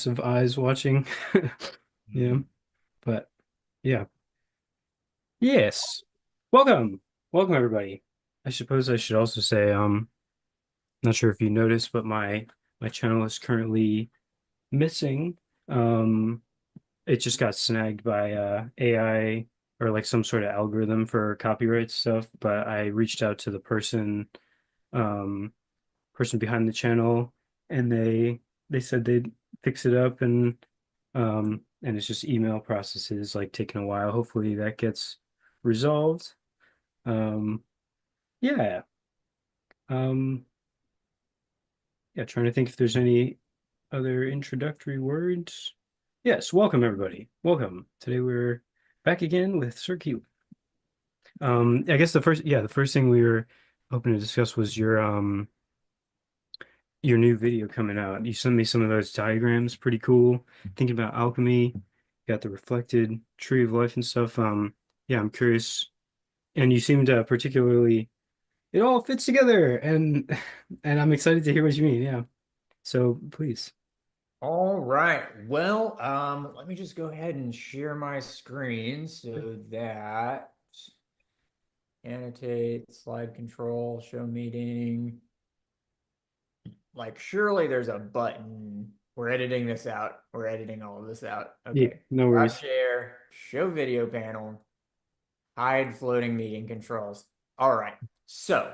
massive eyes watching. Yeah, Mhm. but yeah. Yes. Welcome. Welcome everybody. I suppose I should also say, not sure if you noticed, but my channel is currently missing. Um, it just got snagged by AI or like some sort of algorithm for copyright stuff, but I reached out to the um person behind the channel, and they said they'd fix it up, and it's just email processes like taking a while. Hopefully that gets resolved. Um, yeah. Um, yeah, trying to think if there's any other introductory words. Yes, welcome everybody. Welcome. Today we're back again with Sir Keith. I guess the first thing we were hoping to discuss was your new video coming out. You sent me some of those diagrams, pretty cool. Thinking about alchemy, got the reflected tree of life and stuff. Yeah, I'm curious. And you seemed particularly, it all fits together, and and I'm excited to hear what you mean. Yeah. So please. All right. Well, let me just go ahead and share my screen so that annotate, slide control, show meeting. Like, surely there's a button. We're editing this out. We're editing all of this out. Yeah, Okay. no Stop worries. share, show video panel, hide floating meeting controls. All right. So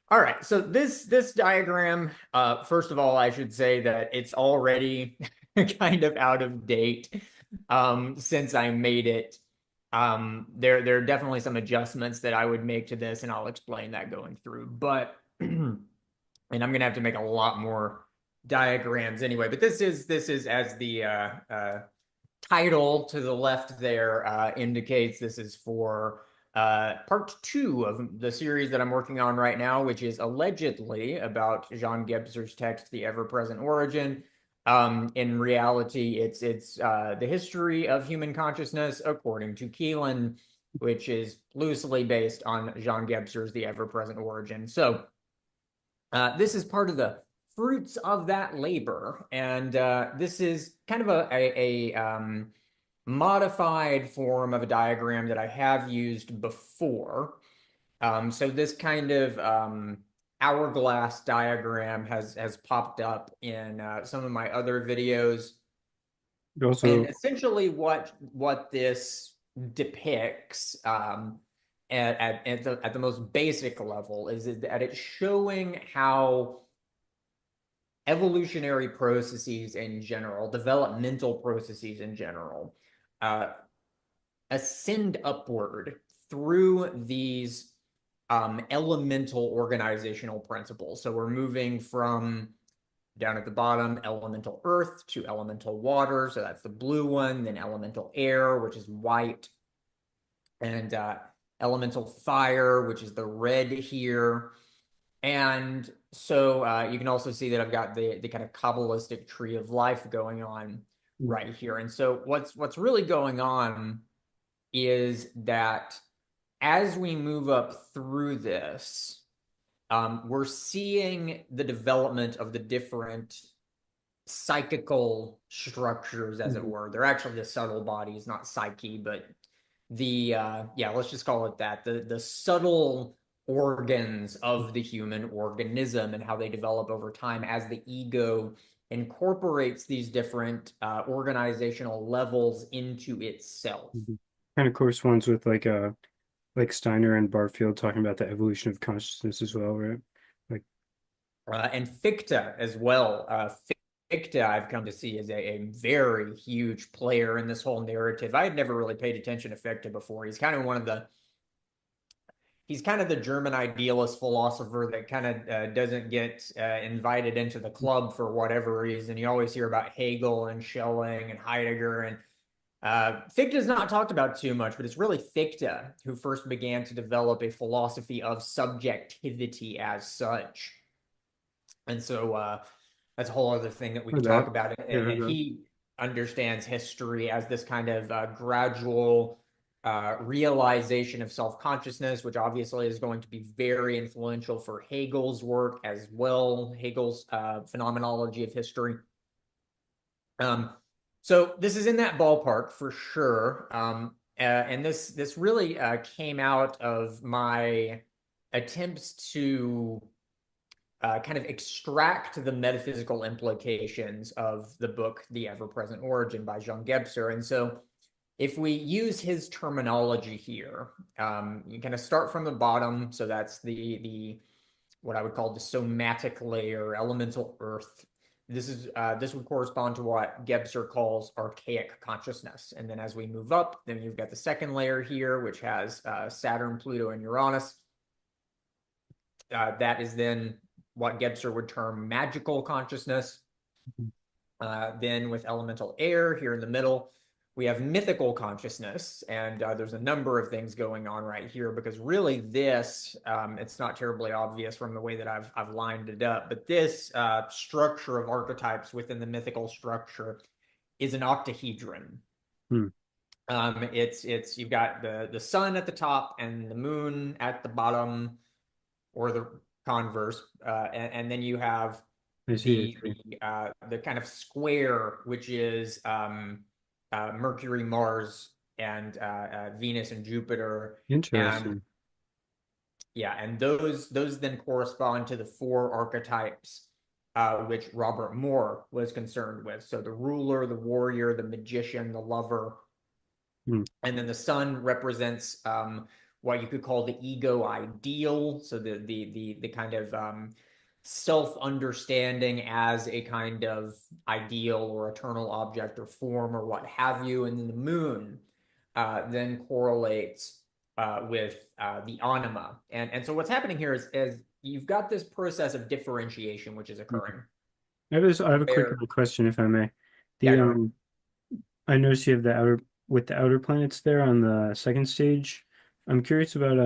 All right, so this diagram, first of all, I should say that it's already kind of out of date since I made it. There are definitely some adjustments that I would make to this, and I'll explain that going through. But and I'm gonna have to make a lot more diagrams anyway. But this is as the title to the left there indicates, this is for part two of the series that I'm working on right now, which is allegedly about Jean Gebser's text, The Ever-Present Origin. In reality, it's the history of human consciousness according to Keelan, which is loosely based on Jean Gebser's The Ever-Present Origin. So this is part of the fruits of that labor, and this is kind of a modified form of a diagram that I have used before. So this kind of hourglass diagram has popped up in some of my other videos, and Also, essentially what this depicts at the most basic level is that it's showing how evolutionary processes in general, developmental processes in general, uh, ascend upward through these elemental organizational principles. So we're moving from down at the bottom, elemental earth to elemental water. So that's the blue one, then elemental air, which is white, and elemental fire, which is the red here. And so you can also see that I've got the kind of Kabbalistic tree of life going on right here. And so what's really going on is that as we move up through this, we're seeing the development of the different psychical structures, as it were. They're actually the subtle bodies, not psyche, but the yeah, let's just call it that. The subtle organs of the human organism and how they develop over time as the ego incorporates these different organizational levels into itself. kind of corresponds with like Steiner and Barfield talking about the evolution of consciousness as well, right? Like, And Fichte as well. Fichte, I've come to see, is a very huge player in this whole narrative. I had never really paid attention to Fichte before. He's kind of the German idealist philosopher that kind of doesn't get invited into the club for whatever reason. You always hear about Hegel and Schelling and Heidegger, and Fichte is not talked about too much, but it's really Fichte who first began to develop a philosophy of subjectivity as such. And so that's a whole other thing that we or could talk that. about. Yeah, And he understands history as this kind of gradual realization of self-consciousness, which obviously is going to be very influential for Hegel's work as well, Hegel's phenomenology of history. Um, so this is in that ballpark for sure. And this really came out of my attempts to kind of extract the metaphysical implications of the book The Ever-Present Origin by Jean Gebser. And so if we use his terminology here, you kind of start from the bottom. So that's the what I would call the somatic layer, elemental earth. This would correspond to what Gebser calls archaic consciousness. And then as we move up, then you've got the second layer here, which has Saturn, Pluto, and Uranus. That is then what Gebser would term magical consciousness. Then with elemental air here in the middle, we have mythical consciousness. And there's a number of things going on right here because really this, it's not terribly obvious from the way that I've lined it up, but this structure of archetypes within the mythical structure is an octahedron. Hmm. It's you've got the sun at the top and the moon at the bottom, or the converse, and then you have I see. I see. the kind of square, which is Mercury, Mars, and Venus and Jupiter, and Interesting. yeah, and those then correspond to the four archetypes which Robert Moore was concerned with. So the ruler, the warrior, the magician, the lover, Hmm. and then the sun represents what you could call the ego ideal, so the kind of self-understanding as a kind of ideal or eternal object or form or what have you. And then the moon then correlates with the anima. And so what's happening here is you've got this process of differentiation which is Hmm. occurring I have a quick where, little question, if I may. yeah, The go ahead. I noticed you have the outer with the outer planets there on the second stage. I'm curious about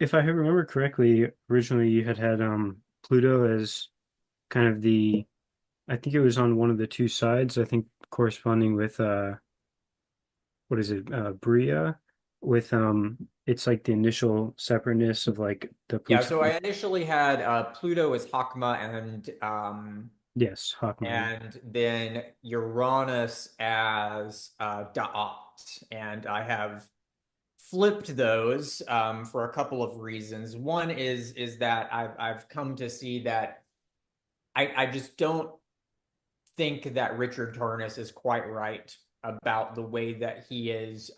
if I remember correctly, originally you had Pluto as kind of the I think it was on one of the two sides, I think corresponding with what is it, Bria with it's like the initial separateness of like the Yeah, so I Plutonic. initially had Pluto as Hakma Yes, Hawkman. and then Uranus as Da'at. And I have flipped those for a couple of reasons. One is that I've come to see that I just don't think that Richard Tarnas is quite right about the way that he is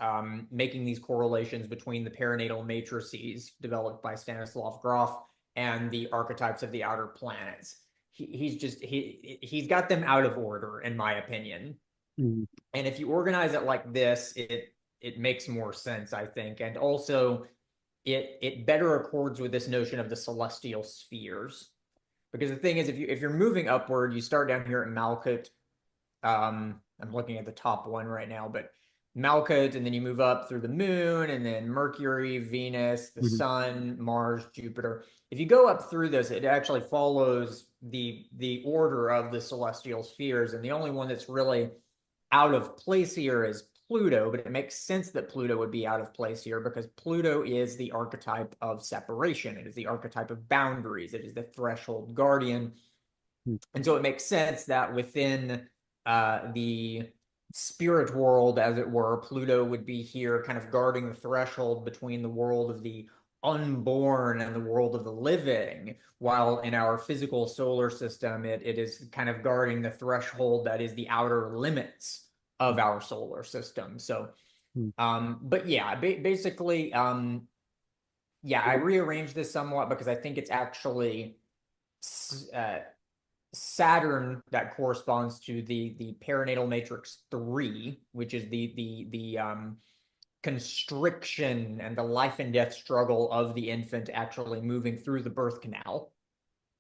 making these correlations between the perinatal matrices developed by Stanislav Grof and the archetypes of the outer planets. He's got them out of order, in my opinion. Mm, And if you organize it like this, it makes more sense, I think. And also it better accords with this notion of the celestial spheres. Because the thing is, if you're moving upward, you start down here at Malkuth. I'm looking at the top one right now, but Malkuth, and then you move up through the moon, and then Mercury, Venus, the mhm, sun, Mars, Jupiter. If you go up through this, it actually follows the order of the celestial spheres, and the only one that's really out of place here is Pluto, but it makes sense that Pluto would be out of place here because Pluto is the archetype of separation. It is the archetype of boundaries. It is the threshold guardian. mm, And so it makes sense that within the spirit world, as it were, Pluto would be here kind of guarding the threshold between the world of the unborn and the world of the living, while in our physical solar system, it is kind of guarding the threshold that is the outer limits of our solar system. So, mm. but yeah, basically, yeah, I rearranged this somewhat because I think it's actually uh, Saturn that corresponds to the perinatal matrix 3, which is the constriction and the life and death struggle of the infant actually moving through the birth canal.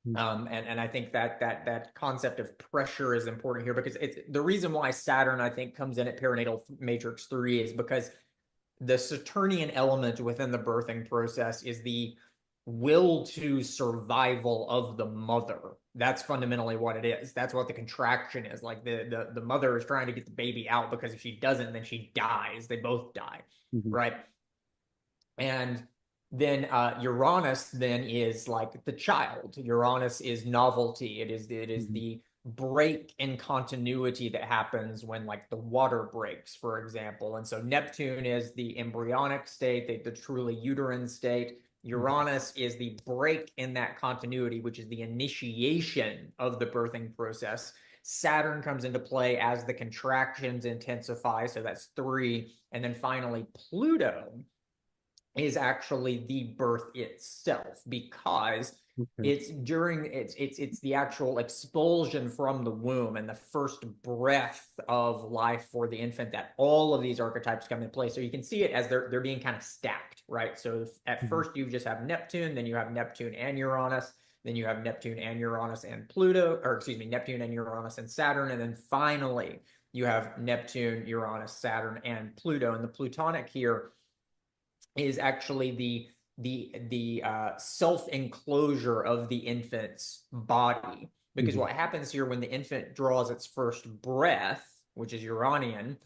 Mm, And I think that concept of pressure is important here because it's the reason why Saturn I think comes in at perinatal matrix 3 is because the Saturnian element within the birthing process is the will to survival of the mother. That's fundamentally what it is. That's what the contraction is. Like the mother is trying to get the baby out because if she doesn't, then she dies. They both die, mhm, right? And then Uranus then is like the child. Uranus is novelty. It is mhm, the break in continuity that happens when like the water breaks, for example. And so Neptune is the embryonic state, the truly uterine state. Mhm. Uranus is the break in that continuity, which is the initiation of the birthing process. Saturn comes into play as the contractions intensify. So that's three. And then finally, Pluto is actually the birth itself because Okay. it's the actual expulsion from the womb and the first breath of life for the infant that all of these archetypes come into play. So you can see it as they're being kind of stacked, right? So at Mhm. first you just have Neptune, then you have Neptune and Uranus, then you have Neptune and Uranus and Pluto, or excuse me, Neptune and Uranus and Saturn, and then finally you have Neptune, Uranus, Saturn, and Pluto. And the Plutonic here is actually the self enclosure of the infant's body. Because Mhm. what happens here when the infant draws its first breath, which is Uranian,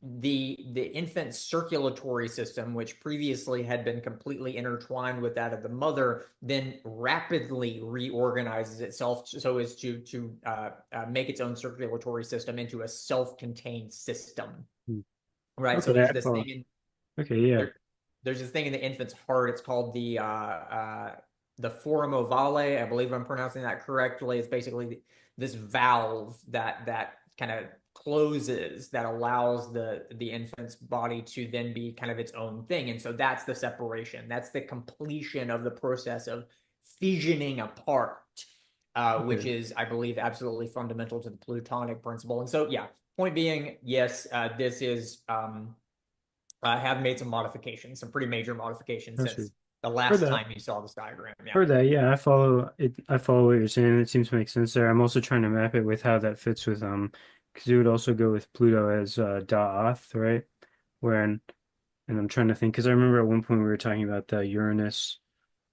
the infant's circulatory system, which previously had been completely intertwined with that of the mother, then rapidly reorganizes itself so as to make its own circulatory system into a self-contained system. Mhm. Right. So Okay, there's I this follow. thing in Okay, yeah. there, there's this thing in the infant's heart. It's called the forum ovale. I believe I'm pronouncing that correctly. It's basically this valve that kind of closes that allows the infant's body to then be kind of its own thing. And so that's the separation. That's the completion of the process of fissioning apart, which Okay. is, I believe, absolutely fundamental to the Plutonic principle. And so, yeah, point being, yes, this is have made some modifications, some pretty major modifications That's true. since the Heard last that. time you saw this diagram. Yeah. Heard that. Yeah, I follow it. I follow what you're saying. It seems to make sense there. I'm also trying to map it with how that fits with because it would also go with Pluto as Da'ath, right? Where and I'm trying to think because I remember at one point we were talking about the Uranus,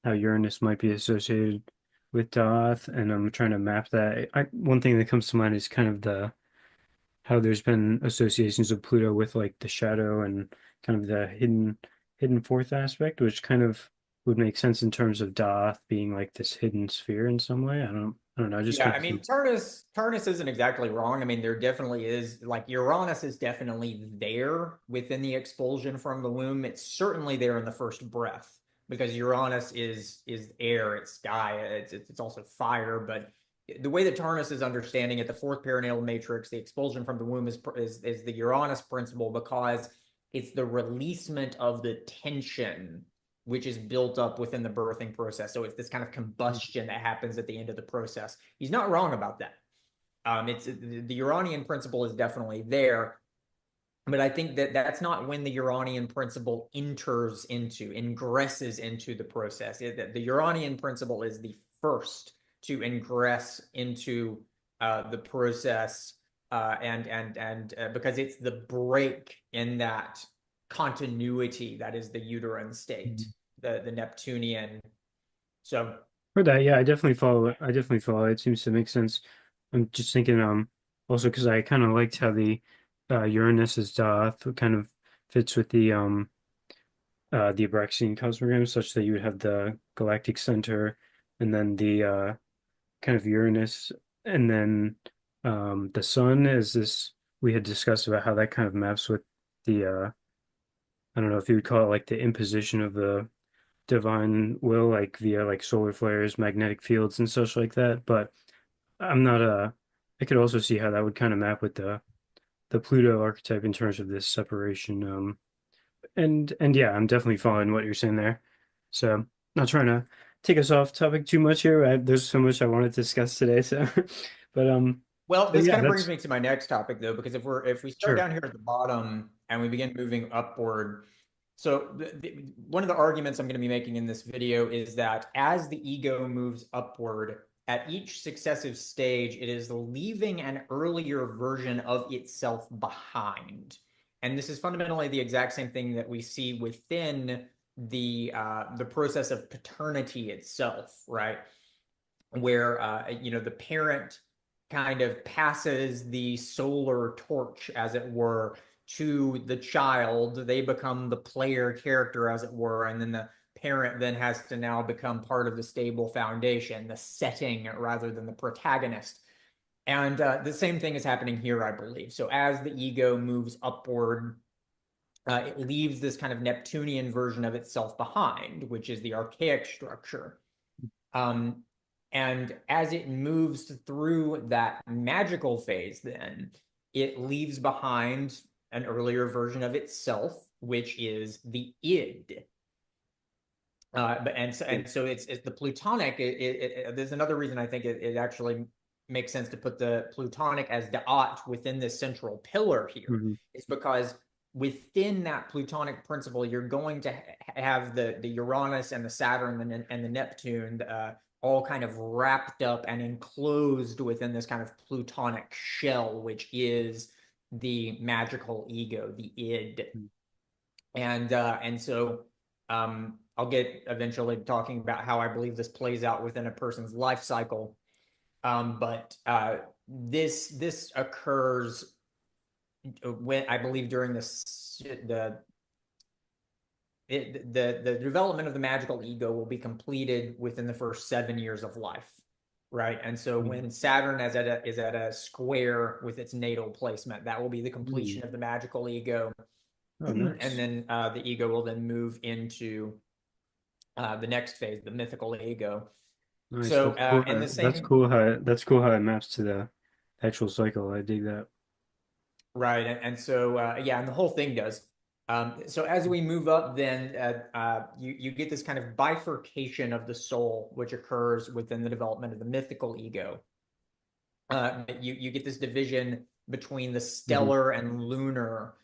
how Uranus might be associated with Da'ath, and I'm trying to map that. One thing that comes to mind is kind of the how there's been associations of Pluto with like the shadow and kind of the hidden fourth aspect, which kind of would make sense in terms of Doth being like this hidden sphere in some way. I don't know. I just Yeah, kind I of mean, think. Turnus isn't exactly wrong. I mean, there definitely is like Uranus is definitely there within the expulsion from the womb. It's certainly there in the first breath because Uranus is air, it's sky, it's also fire. But the way that Turnus is understanding it, the fourth perinatal matrix, the expulsion from the womb is the Uranus principle because it's the releasement of the tension which is built up within the birthing process. So it's this kind of combustion that happens at the end of the process. He's not wrong about that. It's the Uranian principle is definitely there, but I think that that's not when the Uranian principle ingresses into the process. The Uranian principle is the first to ingress into the process, and because it's the break in that continuity that is the uterine state, the Neptunian. So For that, yeah, I definitely follow it. I definitely follow it. It seems to make sense. I'm just thinking, also because I kind of liked how the Uranus is Doth kind of fits with the Abraxan cosmogram, such that you would have the galactic center, and then the kind of Uranus, and then the sun is this we had discussed about how that kind of maps with the I don't know if you would call it like the imposition of the divine will, like via like solar flares, magnetic fields, and such like that. But I'm not I could also see how that would kind of map with the Pluto archetype in terms of this separation. And yeah, I'm definitely following what you're saying there. So not trying to take us off topic too much here. There's so much I wanted to discuss today. So, but well, but this yeah, kind of brings that's me to my next topic though, because if we start sure. down here at the bottom and we begin moving upward, so one of the arguments I'm going to be making in this video is that as the ego moves upward, at each successive stage, it is leaving an earlier version of itself behind. And this is fundamentally the exact same thing that we see within the process of paternity itself, right? Where the parent kind of passes the solar torch, as it were, to the child. They become the player character, as it were, and then the parent then has to now become part of the stable foundation, the setting rather than the protagonist. And the same thing is happening here, I believe. So as the ego moves upward, it leaves this kind of Neptunian version of itself behind, which is the archaic structure. Um, and as it moves through that magical phase, then it leaves behind an earlier version of itself, which is the id. Yeah. And so it's the Plutonic. There's another reason I think it actually makes sense to put the Plutonic as Da'at within this central pillar here. Hmm. Is because within that Plutonic principle, you're going to have the Uranus and the Saturn and the Neptune all kind of wrapped up and enclosed within this kind of Plutonic shell, which is the magical ego, the id. And so I'll get eventually talking about how I believe this plays out within a person's life cycle. But this occurs when I believe during the development of the magical ego will be completed within the first 7 years of life, right? And so when Saturn is at a square with its natal placement, that will be the Mm. completion of the magical ego. Oh, And nice. then the ego will then move into the next phase, the mythical ego. Nice. So, That's cool. and the That's same, cool how it maps to the actual cycle. I dig that. right? And so, yeah, and the whole thing does. So as we move up, then you get this kind of bifurcation of the soul, which occurs within the development of the mythical ego. You get this division between the Hmm. stellar and lunar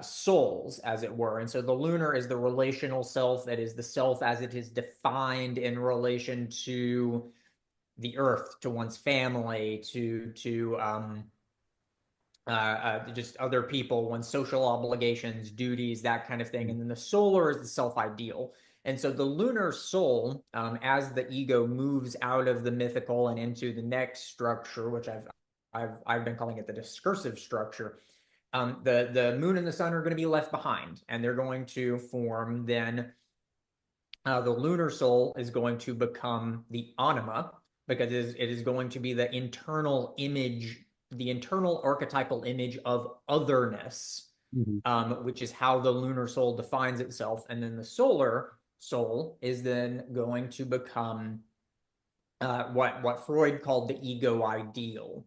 souls, as it were. And so the lunar is the relational self. It is the self as it is defined in relation to the earth, to one's family, to just other people, one's social obligations, duties, that kind of thing. And then the solar is the self ideal. And so the lunar soul, as the ego moves out of the mythical and into the next structure, which I've been calling it the discursive structure, the moon and the sun are going to be left behind, and they're going to form then the lunar soul is going to become the anima because it is going to be the internal image, the internal archetypal image of otherness, Hmm. which is how the lunar soul defines itself. And then the solar soul is then going to become what Freud called the ego ideal.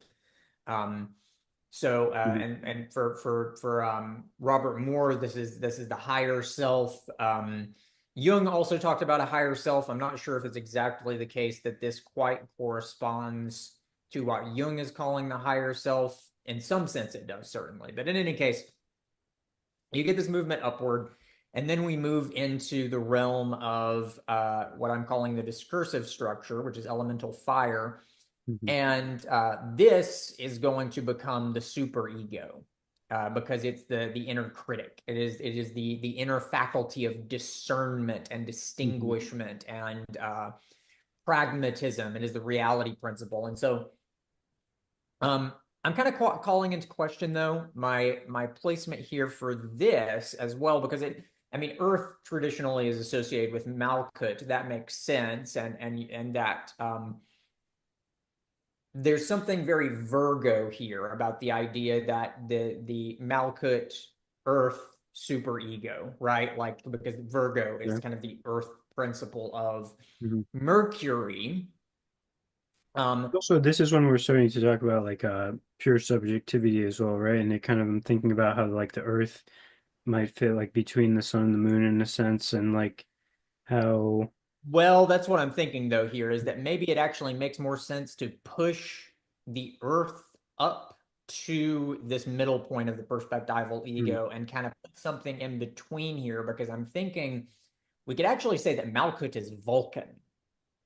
Um, so Hmm. and for Robert Moore, this is the higher self. Jung also talked about a higher self. I'm not sure if it's exactly the case that this quite corresponds to what Jung is calling the higher self. In some sense, it does certainly. But in any case, you get this movement upward, and then we move into the realm of what I'm calling the discursive structure, which is elemental fire, Hmm. and this is going to become the super ego because it's the inner critic. It is the inner faculty of discernment and Hmm. distinguishment and pragmatism. It is the reality principle. And so I'm kind of calling into question though my placement here for this as well because I mean Earth traditionally is associated with Malkut. That makes sense, and that there's something very Virgo here about the idea that the Malkut Earth superego, right? Like because Virgo is Yeah. kind of the Earth principle of Hmm. Mercury. Um, Also, this is when we're starting to talk about like pure subjectivity as well, right? And it kind of I'm thinking about how like the Earth might fit like between the sun and the moon in a sense, and like how. well, that's what I'm thinking though here is that maybe it actually makes more sense to push the Earth up to this middle point of the perspectival Hmm. ego and kind of put something in between here because I'm thinking we could actually say that Malkut is Vulcan.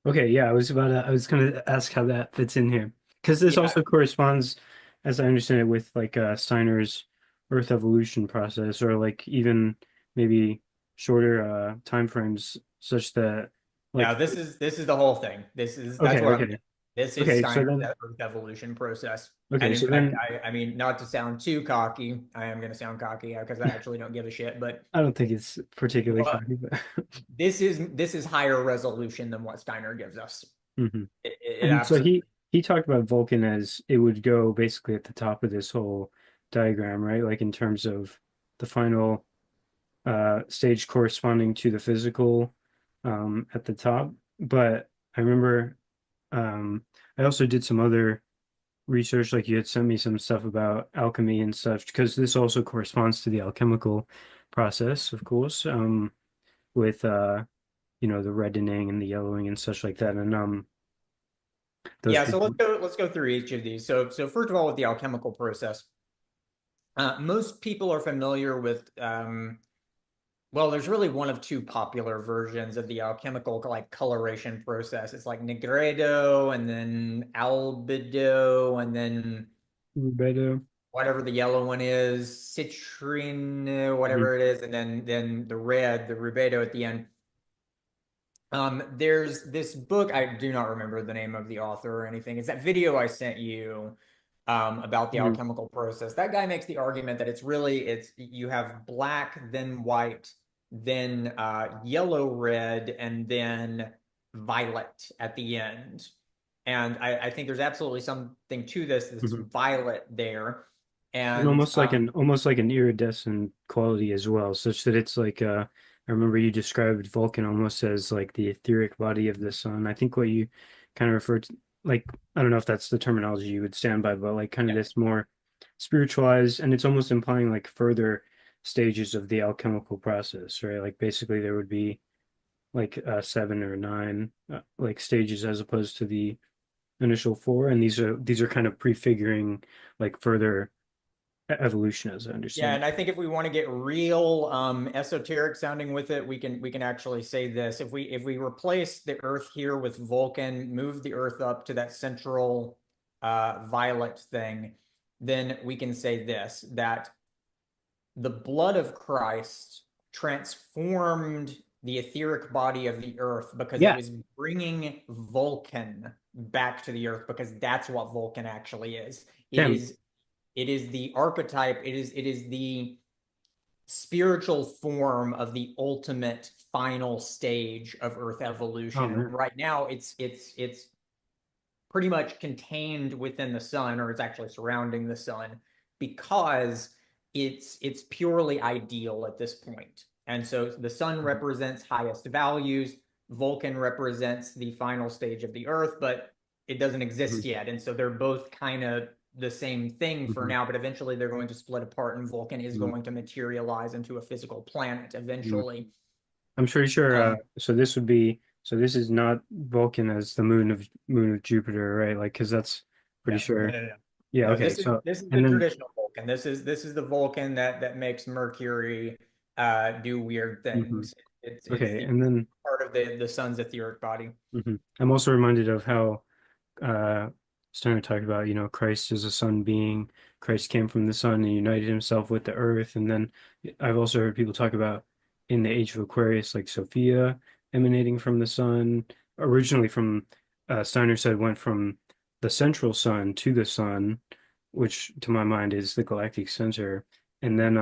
Okay, yeah, I was gonna ask how that fits in here. Because this Yeah. also corresponds, as I understand it, with like Steiner's Earth evolution process, or like even maybe shorter time frames, such that Now like this is the whole thing. That's okay, what I'm. okay, This is okay, so Steiner's then Earth evolution process. And okay, in so fact, then I mean, not to sound too cocky, I am going to sound cocky because I actually don't give a shit. But I don't think it's particularly what shocking, but this is higher resolution than what Steiner gives us. hmm. It And so absolutely. he talked about Vulcan as it would go basically at the top of this whole diagram, right? Like in terms of the final stage corresponding to the physical at the top. But I remember I also did some other research, like you had sent me some stuff about alchemy and such, because this also corresponds to the alchemical process, of course, with the reddening and the yellowing and such like that. And those Yeah, so could let's go through each of these. So first of all, with the alchemical process, most people are familiar with well, there's really one of two popular versions of the alchemical like coloration process. It's like nigredo and then albedo and then better. whatever the yellow one is, citrine, Mhm. whatever it is, and then the red, the rubedo at the end. There's this book, I do not remember the name of the author or anything. It's that video I sent you about the Mhm. alchemical process. That guy makes the argument that it's you have black, then white, then yellow, red, and then violet at the end. And I think there's absolutely something to this that's Mhm. violet there. And And almost like an iridescent quality as well, such that it's like I remember you described Vulcan almost as like the etheric body of the sun. I think what you kind of referred to, like, I don't know if that's the terminology you would stand by, but like kind of yeah, this more spiritualized, and it's almost implying like further stages of the alchemical process, right? Like basically there would be like seven or nine like stages as opposed to the initial four, and these are kind of prefiguring like further evolution as I yeah, understand and I think if we want to get real esoteric sounding with it, we can actually say this. If we replace the Earth here with Vulcan, move the Earth up to that central violet thing, then we can say this, that the blood of Christ transformed the etheric body of the Earth because it Yeah, was bringing Vulcan back to the Earth because that's what Vulcan actually is. It damn. is it is the archetype. It is the spiritual form of the ultimate final stage of Earth Oh evolution. And man. right now, it's pretty much contained within the sun, or it's actually surrounding the sun, because it's purely ideal at this point. And so the sun represents highest values. Vulcan represents the final stage of the Earth, but it doesn't exist Mhm. yet. And so they're both kind of the same thing for Mhm. now, but eventually they're going to split apart, and Vulcan is Mhm. going to materialize into a physical planet Mhm. eventually. I'm pretty sure. Um, So this is not Vulcan as the moon of Jupiter, right? Like, because that's pretty no, no, sure. no, no. Yeah. No, Okay. this is the And then. traditional Vulcan. This is the Vulcan that makes Mercury do weird Mhm. things. It's Okay. the And then. part of the sun's etheric body. I'm also reminded of how Steiner talked about, Christ is a sun being. Christ came from the sun and united himself with the earth. And then I've also heard people talk about in the age of Aquarius, like Sophia emanating from the sun. Originally from, Steiner said, went from the central sun to the sun, which to my mind is the galactic center. And then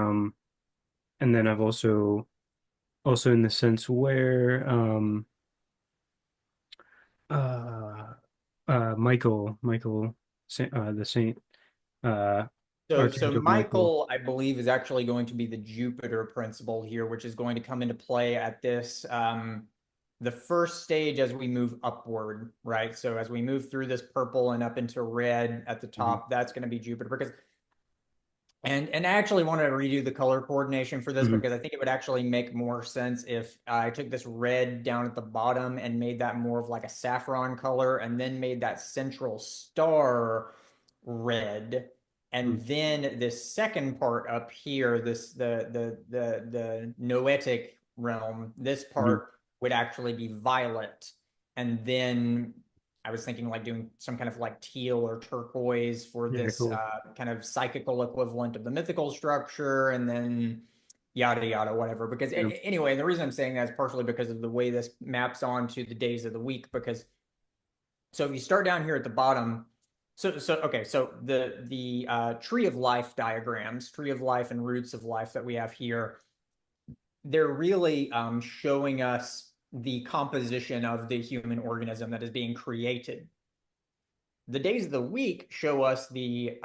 I've also in the sense where uh Michael, the saint, uh, So Archangel Michael. Michael, I believe, is actually going to be the Jupiter principle here, which is going to come into play at this the first stage as we move upward, right? So as we move through this purple and up into red at the Mhm. top, that's going to be Jupiter because and I actually wanted to redo the color coordination for this Mhm. because I think it would actually make more sense if I took this red down at the bottom and made that more of like a saffron color and then made that central star red. Mhm. And then this second part up here, this the noetic realm, this Mhm. part would actually be violet. And then I was thinking like doing some kind of like teal or turquoise for Yeah, this cool. kind of psychical equivalent of the mythical structure, and then yada yada whatever. Because Yeah. anyway, the reason I'm saying that is partially because of the way this maps onto the days of the week. Because so if you start down here at the bottom, so the tree of life diagrams, tree of life and roots of life that we have here, they're really showing us the composition of the human organism that is being created. the days of the week show us the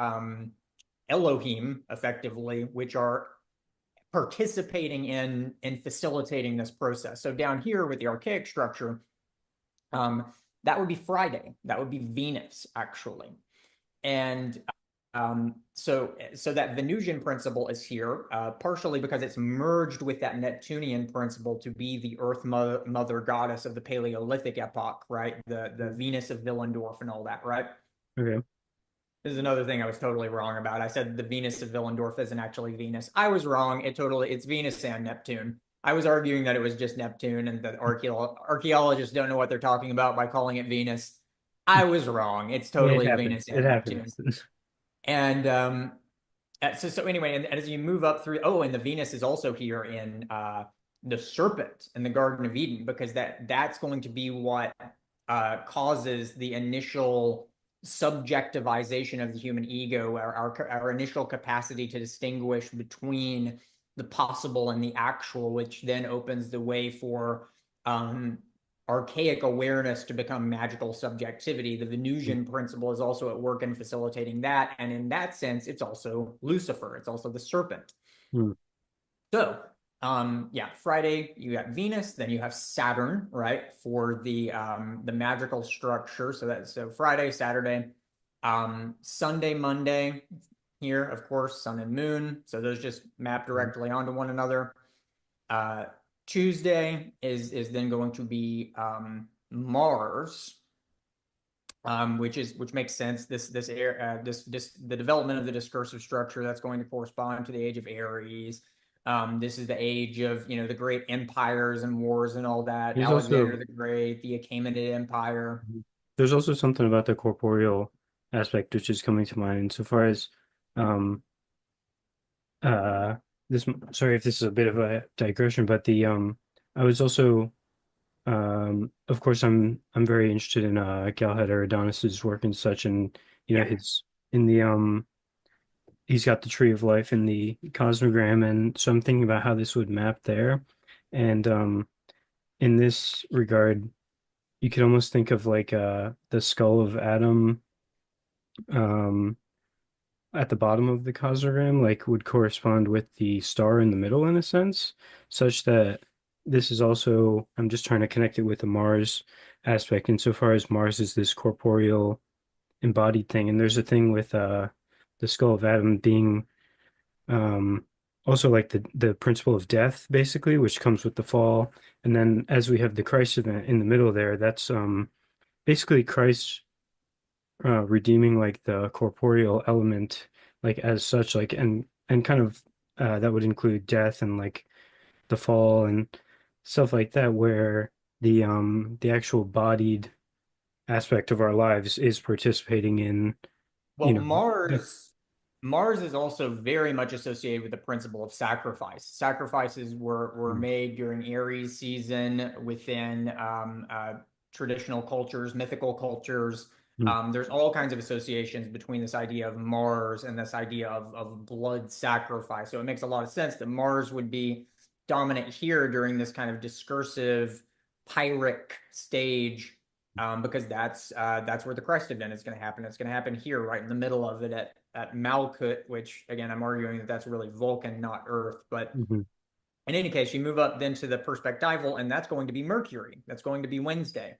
Elohim, effectively, which are participating in facilitating this process. So down here with the archaic structure, um, that would be Friday. That would be Venus, actually. And so that Venusian principle is here, partially because it's merged with that Neptunian principle to be the Earth mother goddess of the Paleolithic epoch, right? The Venus of Willendorf and all that, right? Okay. This is another thing I was totally wrong about. I said the Venus of Willendorf isn't actually Venus. I was wrong. It's Venus and Neptune. I was arguing that it was just Neptune and that archaeologists don't know what they're talking about by calling it Venus. I was wrong. It's It totally happens. Venus It and Neptune. happens. And so anyway, and as you move up through, and the Venus is also here in the Serpent in the Garden of Eden, because that's going to be what causes the initial subjectivization of the human ego, our initial capacity to distinguish between the possible and the actual, which then opens the way for um, archaic awareness to become magical subjectivity. The Venusian principle is also at work in facilitating that. And in that sense, it's also Lucifer, it's also the serpent. Hmm. So, yeah, Friday you got Venus, then you have Saturn, right, for the magical structure. So Friday, Saturday, Sunday, Monday. Here, of course, Sun and Moon. So those just map directly onto one another. Uh, Tuesday is then going to be Mars, which makes sense. This the development of the discursive structure that's going to correspond to the age of Aries. This is the age of the great empires and wars and all that. There's Alexander also the Great, the Achaemenid Empire. there's also something about the corporeal aspect which is coming to mind insofar as um uh this sorry if this is a bit of a digression, but the I was also of course I'm very interested in Galahad Adonis's work and such, and Yeah. his in the he's got the tree of life in the cosmogram, and so I'm thinking about how this would map there. And in this regard, you could almost think of like the skull of Adam um at the bottom of the cosmogram, like would correspond with the star in the middle in a sense, such that this is also, I'm just trying to connect it with the Mars aspect insofar as Mars is this corporeal embodied thing. And there's a thing with the skull of Adam being um also like the principle of death basically, which comes with the fall. And then as we have the Christ event in the middle there, that's basically Christ redeeming like the corporeal element like as such, like and kind of that would include death and like the fall and stuff like that, where the actual bodied aspect of our lives is participating in you Well, know the Mars is also very much associated with the principle of sacrifice. Sacrifices were Mm, made during Aries season within traditional cultures, mythical cultures. mm, There's all kinds of associations between this idea of Mars and this idea of blood sacrifice. So it makes a lot of sense that Mars would be dominant here during this kind of discursive Pyrrhic stage, because that's where the Christ event is going to happen. It's going to happen here, right in the middle of it at Malkut, which again I'm arguing that that's really Vulcan, not Earth. But mhm. in any case, you move up then to the perspectival, and that's going to be Mercury. That's going to be Wednesday,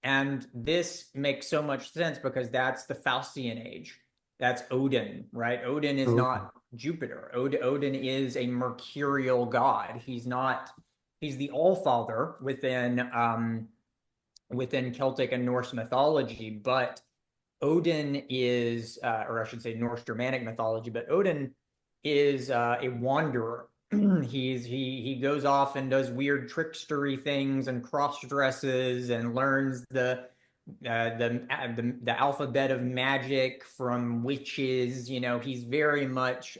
and this makes so much sense because that's the Faustian age. That's Odin, right? Odin is Okay. not Jupiter. Odin is a mercurial god. He's not. He's the All Father within Celtic and Norse mythology, but Odin is, or I should say Norse Germanic mythology, but Odin is a wanderer. He goes off and does weird trickstery things and cross dresses and learns the alphabet of magic from witches. He's very much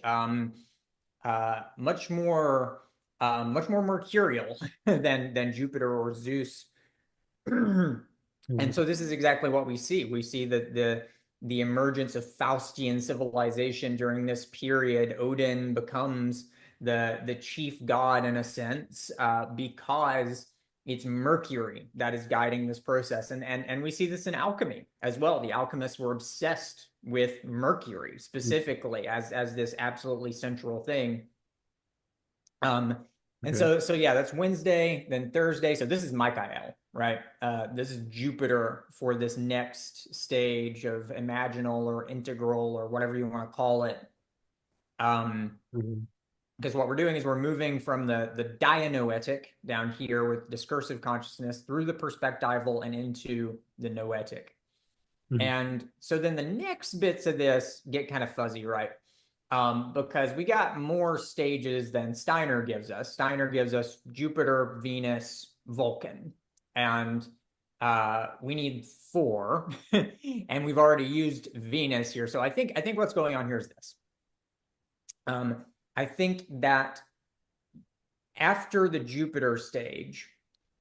much more mercurial than Jupiter or Zeus. And Mhm. so this is exactly what we see. We see that the emergence of Faustian civilization during this period. Odin becomes the chief god in a sense, because it's Mercury that is guiding this process. And we see this in alchemy as well. The alchemists were obsessed with Mercury specifically as this absolutely central thing. Um, and Okay. so yeah, that's Wednesday, then Thursday. So this is Michael, right? This is Jupiter for this next stage of imaginal or integral or whatever you want to call it. Um, Mhm. because what we're doing is we're moving from the dianoetic down here with discursive consciousness through the perspectival and into the noetic. Mhm. And so then the next bits of this get kind of fuzzy, right? Because we got more stages than Steiner gives us. Steiner gives us Jupiter, Venus, Vulcan, and we need four, and we've already used Venus here. So I think what's going on here is this. I think that after the Jupiter stage,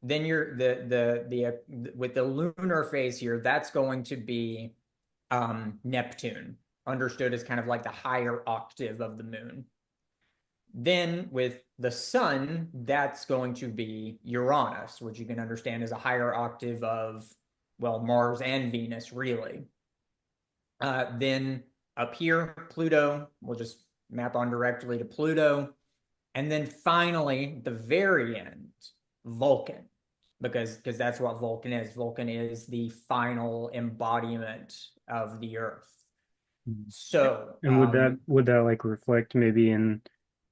then you're with the lunar phase here, that's going to be Neptune, understood as kind of like the higher octave of the moon. Then with the sun, that's going to be Uranus, which you can understand as a higher octave of, well, Mars and Venus, really. Then up here, Pluto, we'll just map on directly to Pluto. And then finally, the very end, Vulcan, because that's what Vulcan is. Vulcan is the final embodiment of the Earth. Mhm. So, And would that like reflect maybe in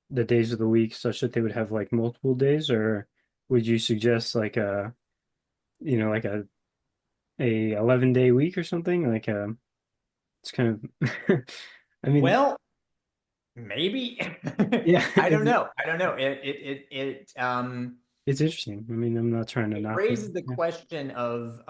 the days of the week such that they would have like multiple days, or would you suggest like a like a 11-day week or something? Like it's kind of I mean, well, maybe. yeah, I don't know. I don't know. it's interesting. I mean, I'm not trying to It knock it. raises the Yeah. question of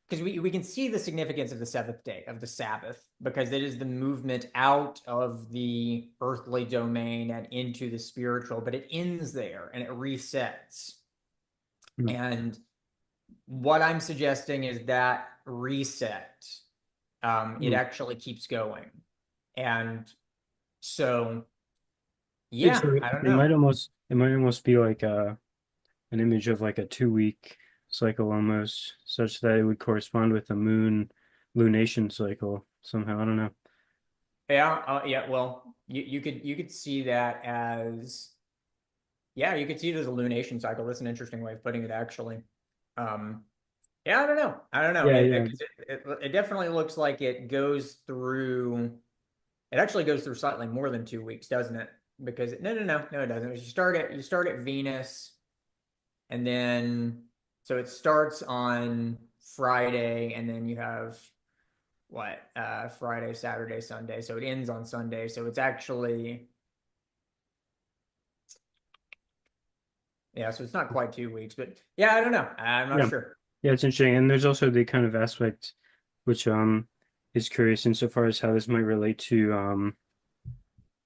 because we can see the significance of the seventh day of the Sabbath because it is the movement out of the earthly domain and into the spiritual, but it ends there and it resets. Mm. And what I'm suggesting is that reset, it Mm. actually keeps going. And so, It's yeah, I don't it know. might almost be like an image of like a 2 week cycle almost, such that it would correspond with the lunation cycle somehow. I don't know. Yeah, yeah. Well, you could see that as yeah, you could see it as a lunation cycle. That's an interesting way of putting it, actually. Um, yeah, I don't know. I don't know. Yeah, yeah, It definitely looks like it goes through. It actually goes through slightly more than 2 weeks, doesn't it? Because no, it doesn't. You start at Venus, and then so it starts on Friday, and then you have what Friday, Saturday, Sunday. So it ends on Sunday. So it's actually yeah. So it's not quite 2 weeks, but yeah, I don't know. I'm not yeah. sure. Yeah, it's interesting. And there's also the kind of aspect which is curious insofar as how this might relate to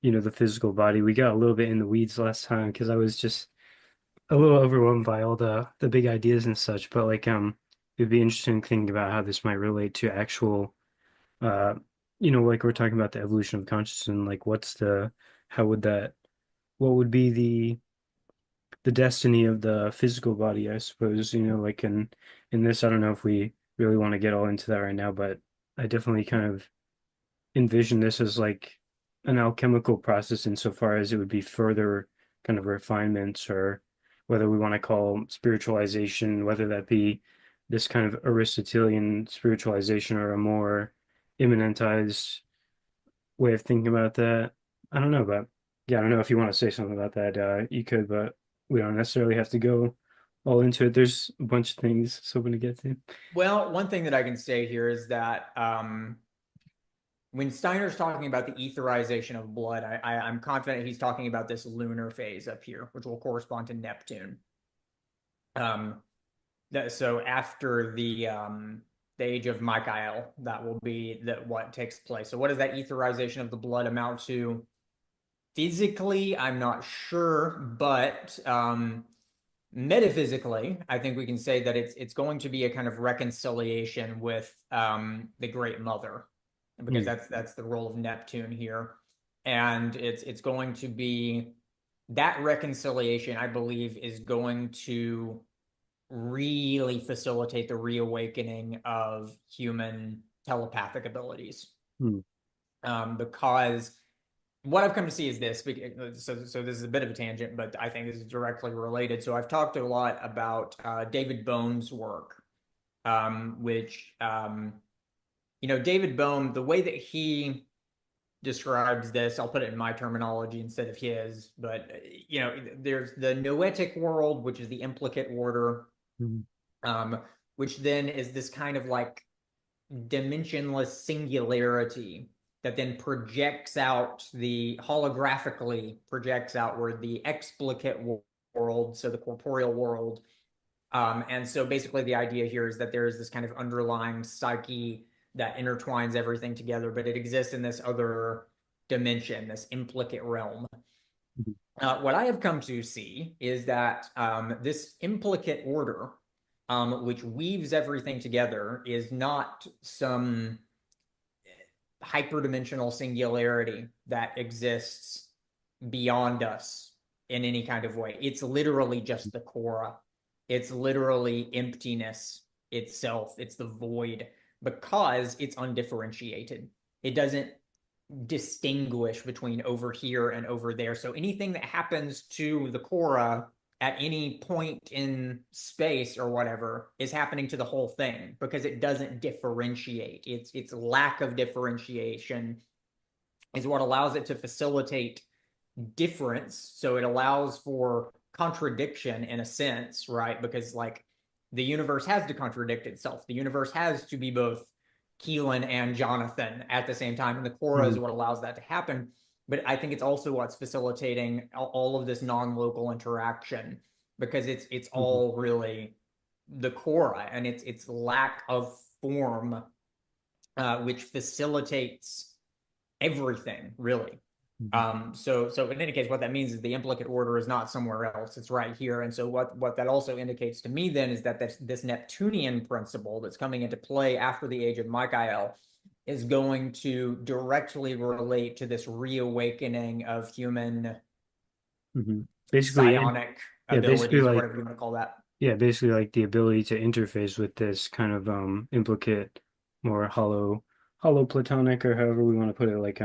the physical body. We got a little bit in the weeds last time because I was just a little overwhelmed by all the big ideas and such, but like it'd be interesting thinking about how this might relate to actual uh like we're talking about the evolution of consciousness and like how would that what would be the destiny of the physical body, I suppose, like in this, I don't know if we really want to get all into that right now, but I definitely kind of envision this as like an alchemical process insofar as it would be further kind of refinements or whether we want to call spiritualization, whether that be this kind of Aristotelian spiritualization or a more immanentized way of thinking about that. I don't know, but yeah, I don't know if you want to say something about that. You could, but we don't necessarily have to go all into it. There's a bunch of things so going to get to. Well, one thing that I can say here is that when Steiner's talking about the etherization of blood, I'm confident he's talking about this lunar phase up here, which will correspond to Neptune. Um, so after the age of Michael, that will be that what takes place. So what does that etherization of the blood amount to? Physically, I'm not sure, but metaphysically, I think we can say that it's going to be a kind of reconciliation with the Great Mother, because Hmm. that's the role of Neptune here, and it's going to be that reconciliation. I believe is going to really facilitate the reawakening of human telepathic abilities. Hmm. Because what I've come to see is this. So this is a bit of a tangent, but I think this is directly related. So I've talked a lot about David Bohm's work, which David Bohm, the way that he describes this, I'll put it in my terminology instead of his, but there's the noetic world, which is the implicate order, Hmm. um, which then is this kind of like dimensionless singularity that then projects out the holographically projects outward the explicate world, so the corporeal world. And so basically the idea here is that there is this kind of underlying psyche that intertwines everything together, but it exists in this other dimension, this implicate realm. What I have come to see is that this implicate order, which weaves everything together, is not some hyperdimensional singularity that exists beyond us in any kind of way. It's literally just the Korra. It's literally emptiness itself. It's the void because it's undifferentiated. It doesn't distinguish between over here and over there. So anything that happens to the Korra at any point in space or whatever is happening to the whole thing because it doesn't differentiate. Its lack of differentiation is what allows it to facilitate difference. So it allows for contradiction in a sense, right? Because like the universe has to contradict itself. The universe has to be both Keelan and Jonathan at the same time. And the Korra Hmm. is what allows that to happen. But I think it's also what's facilitating all of this non-local interaction because it's Hmm. all really the Korra and its lack of form, which facilitates everything really. Hmm. So in any case, what that means is the implicate order is not somewhere else; it's right here. And so what that also indicates to me then is that this Neptunian principle that's coming into play after the age of Michael is going to directly relate to this reawakening of human Hmm. Basically, psionic yeah, basically abilities or like whatever you want to call that. basically like the ability to interface with this kind of implicate, more hollow platonic or however we want to put it, like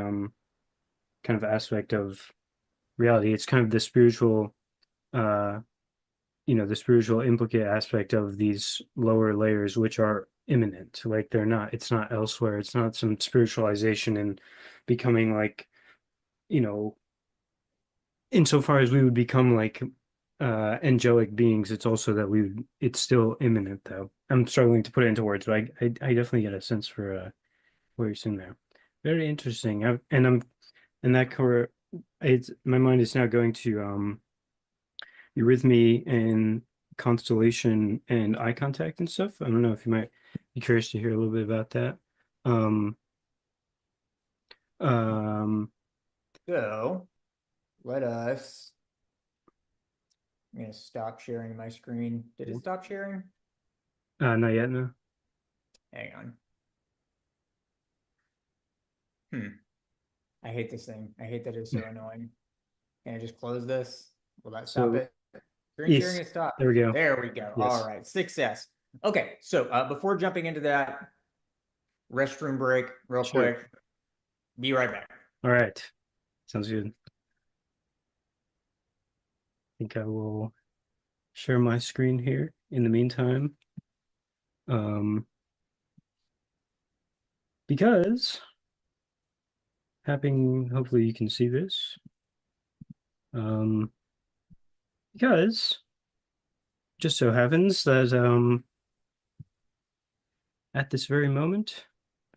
kind of aspect of reality. It's kind of the spiritual uh the spiritual implicate aspect of these lower layers which are imminent. Like they're not, it's not elsewhere. It's not some spiritualization and becoming like, you know, insofar as we would become like angelic beings, it's also that it's still imminent though. I'm struggling to put it into words, but I definitely get a sense for what you're saying there. Very interesting. And that core, it's my mind is now going to eurythmy and constellation and eye contact and stuff. I don't know if you might be curious to hear a little bit about that. Um, um, So let us. I'm gonna stop sharing my screen. Did it stop sharing? Not yet, no. Hang on. Hmm. I hate this thing. I hate that it's so annoying. Can I just close this? Will that stop So, it? Screen sharing yes, is stopped. there we go. There we go. All Yes, right. Success. Okay. So before jumping into that, restroom break real sure. quick. Be right back. All right. Sounds good. I think I will share my screen here in the meantime. Um, because hopefully you can see this. Um, because just so happens that at this very moment,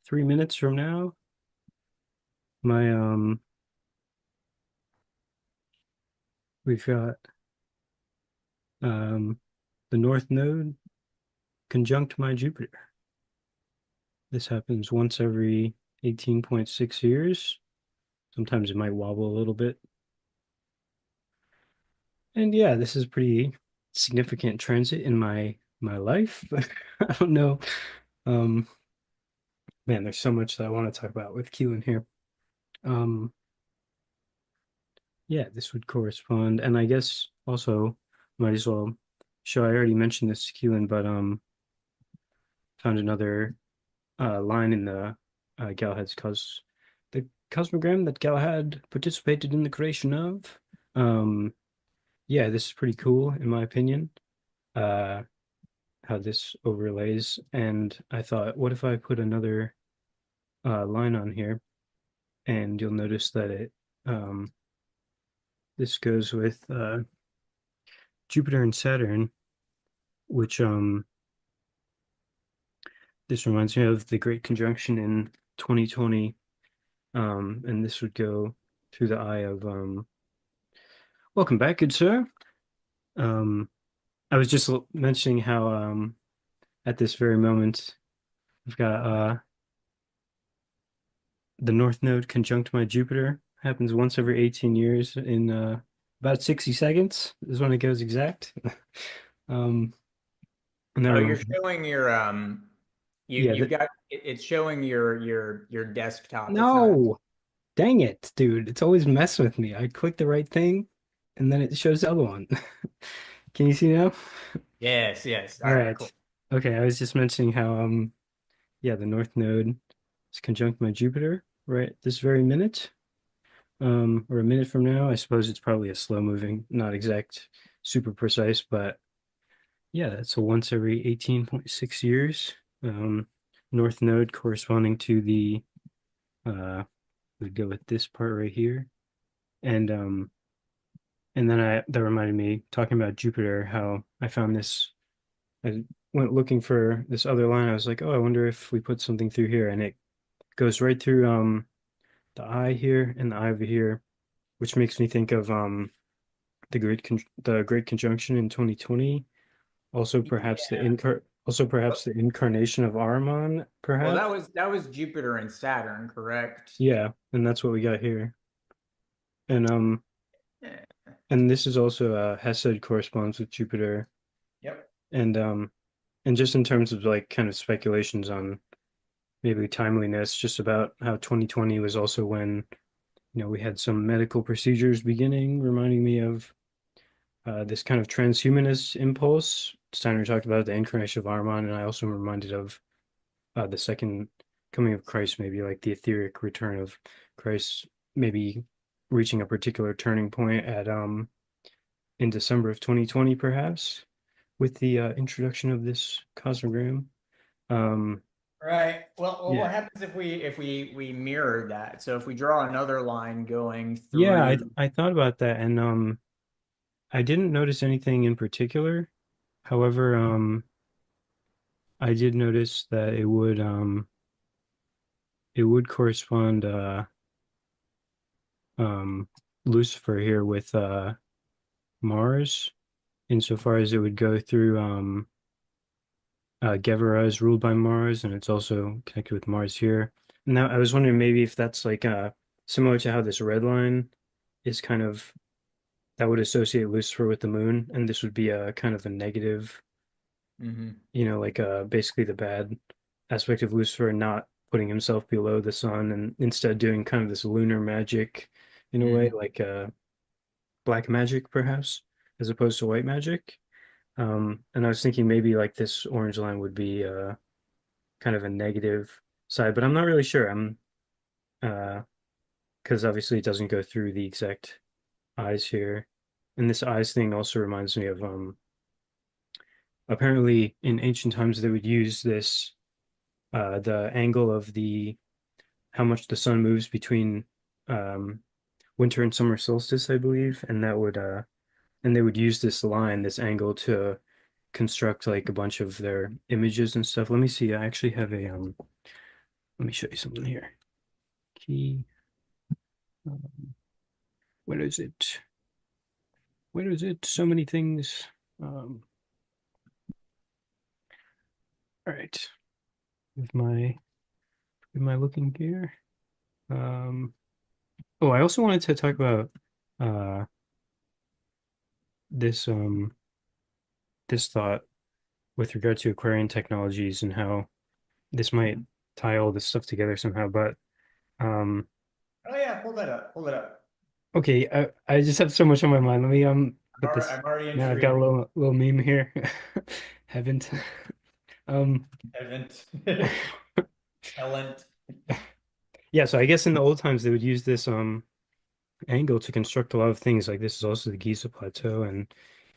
3 minutes from now, my we've got um the North Node conjunct my Jupiter. This happens once every 18.6 years. Sometimes it might wobble a little bit. And yeah, this is pretty significant transit in my life. I don't know. Um, man, there's so much that I want to talk about with Keelan here. Um, yeah, this would correspond, and I guess also might as well. show. I already mentioned this to Keelan, but found another line in Galahad's the cosmogram that Galahad participated in the creation of. Um, yeah, this is pretty cool in my opinion. Uh, how this overlays, and I thought, what if I put another line on here, and you'll notice that it um, this goes with Jupiter and Saturn, which this reminds me of the Great Conjunction in 2020. And this would go through the eye of welcome back, good sir. Um, I was just mentioning how at this very moment I've got the North Node conjunct my Jupiter. Happens once every 18 years in about 60 seconds is when it goes exact. Um, and that Oh, you're reminds me, showing your yeah, you've got it's showing your desktop. It's not. no, dang it, dude. It's always messing with me. I click the right thing and then it shows the other one. Can you see now? Yes, yes. All All right, right. cool. Okay, I was just mentioning how yeah, the North Node is conjunct my Jupiter right this very minute. Or a minute from now. I suppose it's probably a slow moving, not exact, super precise, but yeah, it's a once every 18.6 years. Um, North Node corresponding to the we go with this part right here. And and then that reminded me talking about Jupiter, how I found this. I went looking for this other line. I was like, oh, I wonder if we put something through here, and it goes right through the eye here and the eye over here, which makes me think of the Great Conjunction in 2020. Yeah. Also perhaps the incarnation of Ahriman, Well, perhaps. that was Jupiter and Saturn, correct? Yeah, and that's what we got here. And Yeah. and this is also Hesed corresponds with Jupiter, Yep. and and just in terms of like kind of speculations on maybe timeliness, just about how 2020 was also when we had some medical procedures beginning, reminding me of this kind of transhumanist impulse. Steiner talked about the incarnation of Ahriman, and I also am reminded of the second coming of Christ, maybe like the etheric return of Christ, maybe reaching a particular turning point at in December of 2020, perhaps, with the introduction of this cosmogram. Um, Right. Well, yeah, what happens if we mirror that? So if we draw another line going yeah, through. I thought about that, and I didn't notice anything in particular. However, I did notice that it would correspond um Lucifer here with Mars, insofar as it would go through Gevara is ruled by Mars, and it's also connected with Mars here. Now, I was wondering maybe if that's like similar to how this red line is kind of that would associate Lucifer with the moon, and this would be a kind of a negative, Mhm. like basically the bad aspect of Lucifer not putting himself below the sun and instead doing kind of this lunar magic in a way, Mhm. like black magic perhaps, as opposed to white magic. And I was thinking maybe like this orange line would be kind of a negative side, but I'm not really sure. I'm uh because obviously it doesn't go through the exact eyes here. And this eyes thing also reminds me of apparently in ancient times they would use this the angle of the how much the sun moves between um winter and summer solstice, I believe, and that would and they would use this line, this angle to construct like a bunch of their images and stuff. Let me see. I actually have a let me show you something here. Key. Um, where is it? Where is it? So many things. Um, all right. With my looking here. Um, oh, I also wanted to talk about uh this this thought with regard to Aquarian technologies and how this might tie all this stuff together somehow. But um Oh yeah, pull that up. Pull it up. okay, I just have so much on my mind. Let me put this. I'm already Now I've got a intrigued. little meme here. Haven't. Um. Haven't. Talent. Yeah. So I guess in the old times they would use this angle to construct a lot of things. Like this is also the Giza Plateau,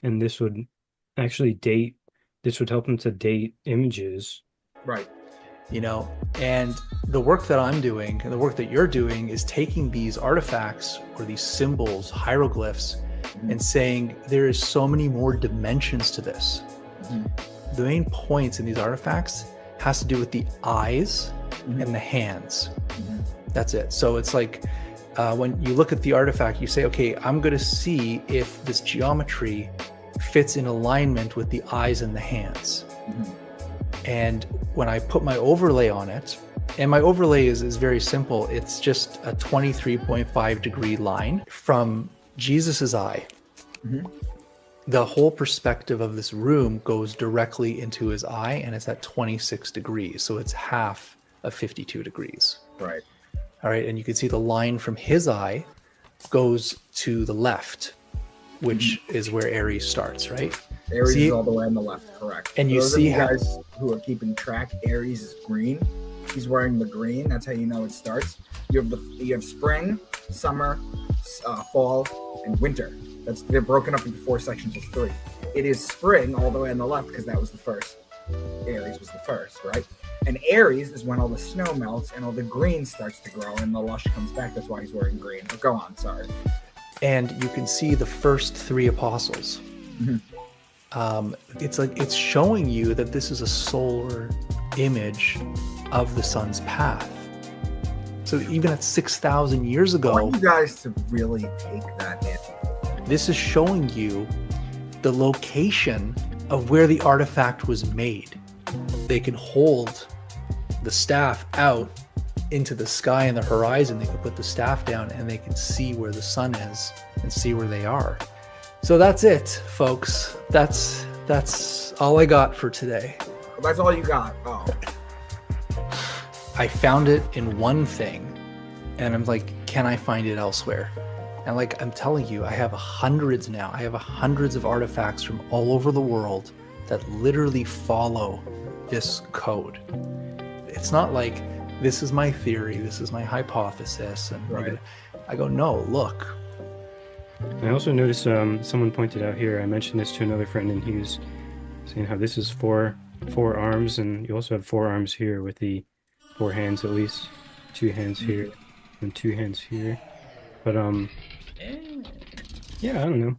and this would actually date. This would help them to date images. Right. you know and the work that I'm doing and the work that you're doing is taking these artifacts or these symbols, hieroglyphs, and saying there is so many more dimensions to this. The main points in these artifacts has to do with the eyes and the hands. That's it. So it's like when you look at the artifact, you say, okay, I'm going to see if this geometry fits in alignment with the eyes and the hands. And when I put my overlay on it, and my overlay is very simple, it's just a 23.5 degree line from Jesus's eye. The whole perspective of this room goes directly into his eye, and it's at 26 degrees. So it's half of 52 degrees. Right. All right. And you can see the line from his eye goes to the left, which is where Aries starts, right? Aries See- is all the way on the left, correct. And For you those see of you how- guys who are keeping track, Aries is green. He's wearing the green. That's how you know it starts. You have spring, summer, fall, and winter. They're broken up into 4 sections of 3. It is spring all the way on the left because that was the first. Aries was the first, right? And Aries is when all the snow melts and all the green starts to grow and the lush comes back. That's why he's wearing green. But go on, sorry. And you can see the first 3 apostles. It's showing you that this is a solar image of the sun's path. So even at 6,000 years I ago, want you guys to really take that in. this is showing you the location of where the artifact was made. They can hold the staff out into the sky and the horizon. They can put the staff down and they can see where the sun is and see where they are. So that's it, folks. That's all I got for today. That's all you got. Oh, I found it in one thing, and I'm like, can I find it elsewhere? And like I'm telling you, I have hundreds now. I have hundreds of artifacts from all over the world that literally follow this code. It's not like this is my theory, this is my hypothesis, and Right. I go, no, look. I also noticed someone pointed out here. I mentioned this to another friend, and he was saying how this is four arms, and you also have 4 arms here with the 4 hands at least, 2 hands here, and 2 hands here. But yeah, I don't know.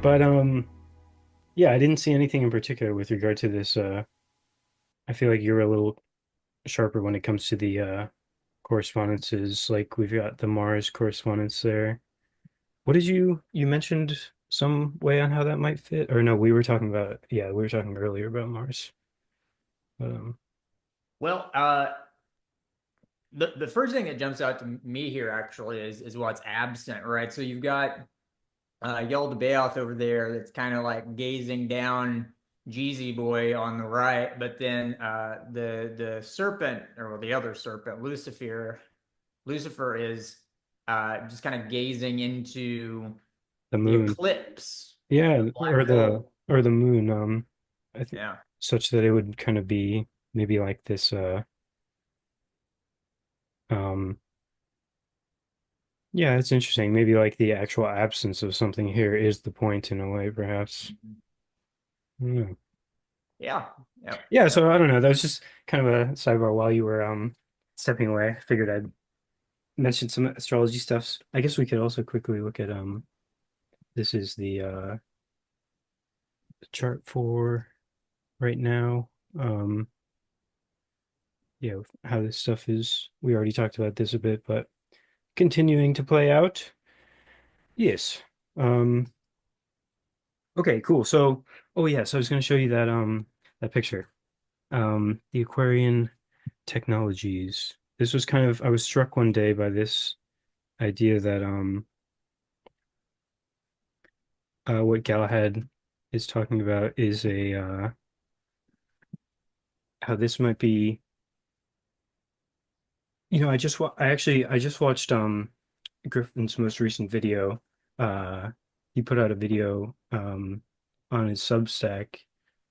But yeah, I didn't see anything in particular with regard to this. I feel like you're a little sharper when it comes to the correspondences. Like we've got the Mars correspondence there. What did you mentioned some way on how that might fit? Or no, we were talking about, yeah, we were talking earlier about Mars. Um, Well, the first thing that jumps out to me here actually is what's absent, right? So you've got Yaldabaoth over there that's kind of like gazing down Jeezy boy on the right, but then the serpent, or the other serpent, Lucifer is just kind of gazing into the the moon. eclipse, Yeah, the black hole. or the moon. I think Yeah. such that it would kind of be maybe like this um Yeah, it's interesting. Maybe like the actual absence of something here is the point in a way, perhaps. Hmm. Yeah. Yep. Yeah, Yep. so I don't know. That was just kind of a sidebar while you were stepping away. I figured I'd mention some astrology stuffs. I guess we could also quickly look at this is the chart for right now. Um how this stuff is. We already talked about this a bit, but continuing to play out. Yes. Um okay, cool. So, oh yes, I was going to show you that picture. The Aquarian technologies. This was kind of I was struck one day by this idea that what Galahad is talking about is a how this might be, I just watched Griffin's most recent video. He put out a video on his Substack.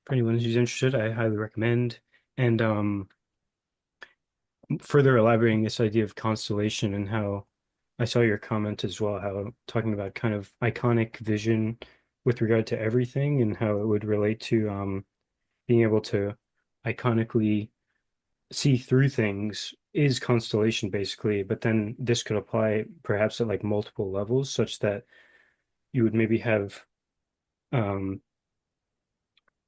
For anyone who's interested, I highly recommend. And further elaborating this idea of constellation and how I saw your comment as well, how talking about kind of iconic vision with regard to everything and how it would relate to being able to iconically see through things is constellation basically, but then this could apply perhaps at like multiple levels such that you would maybe have um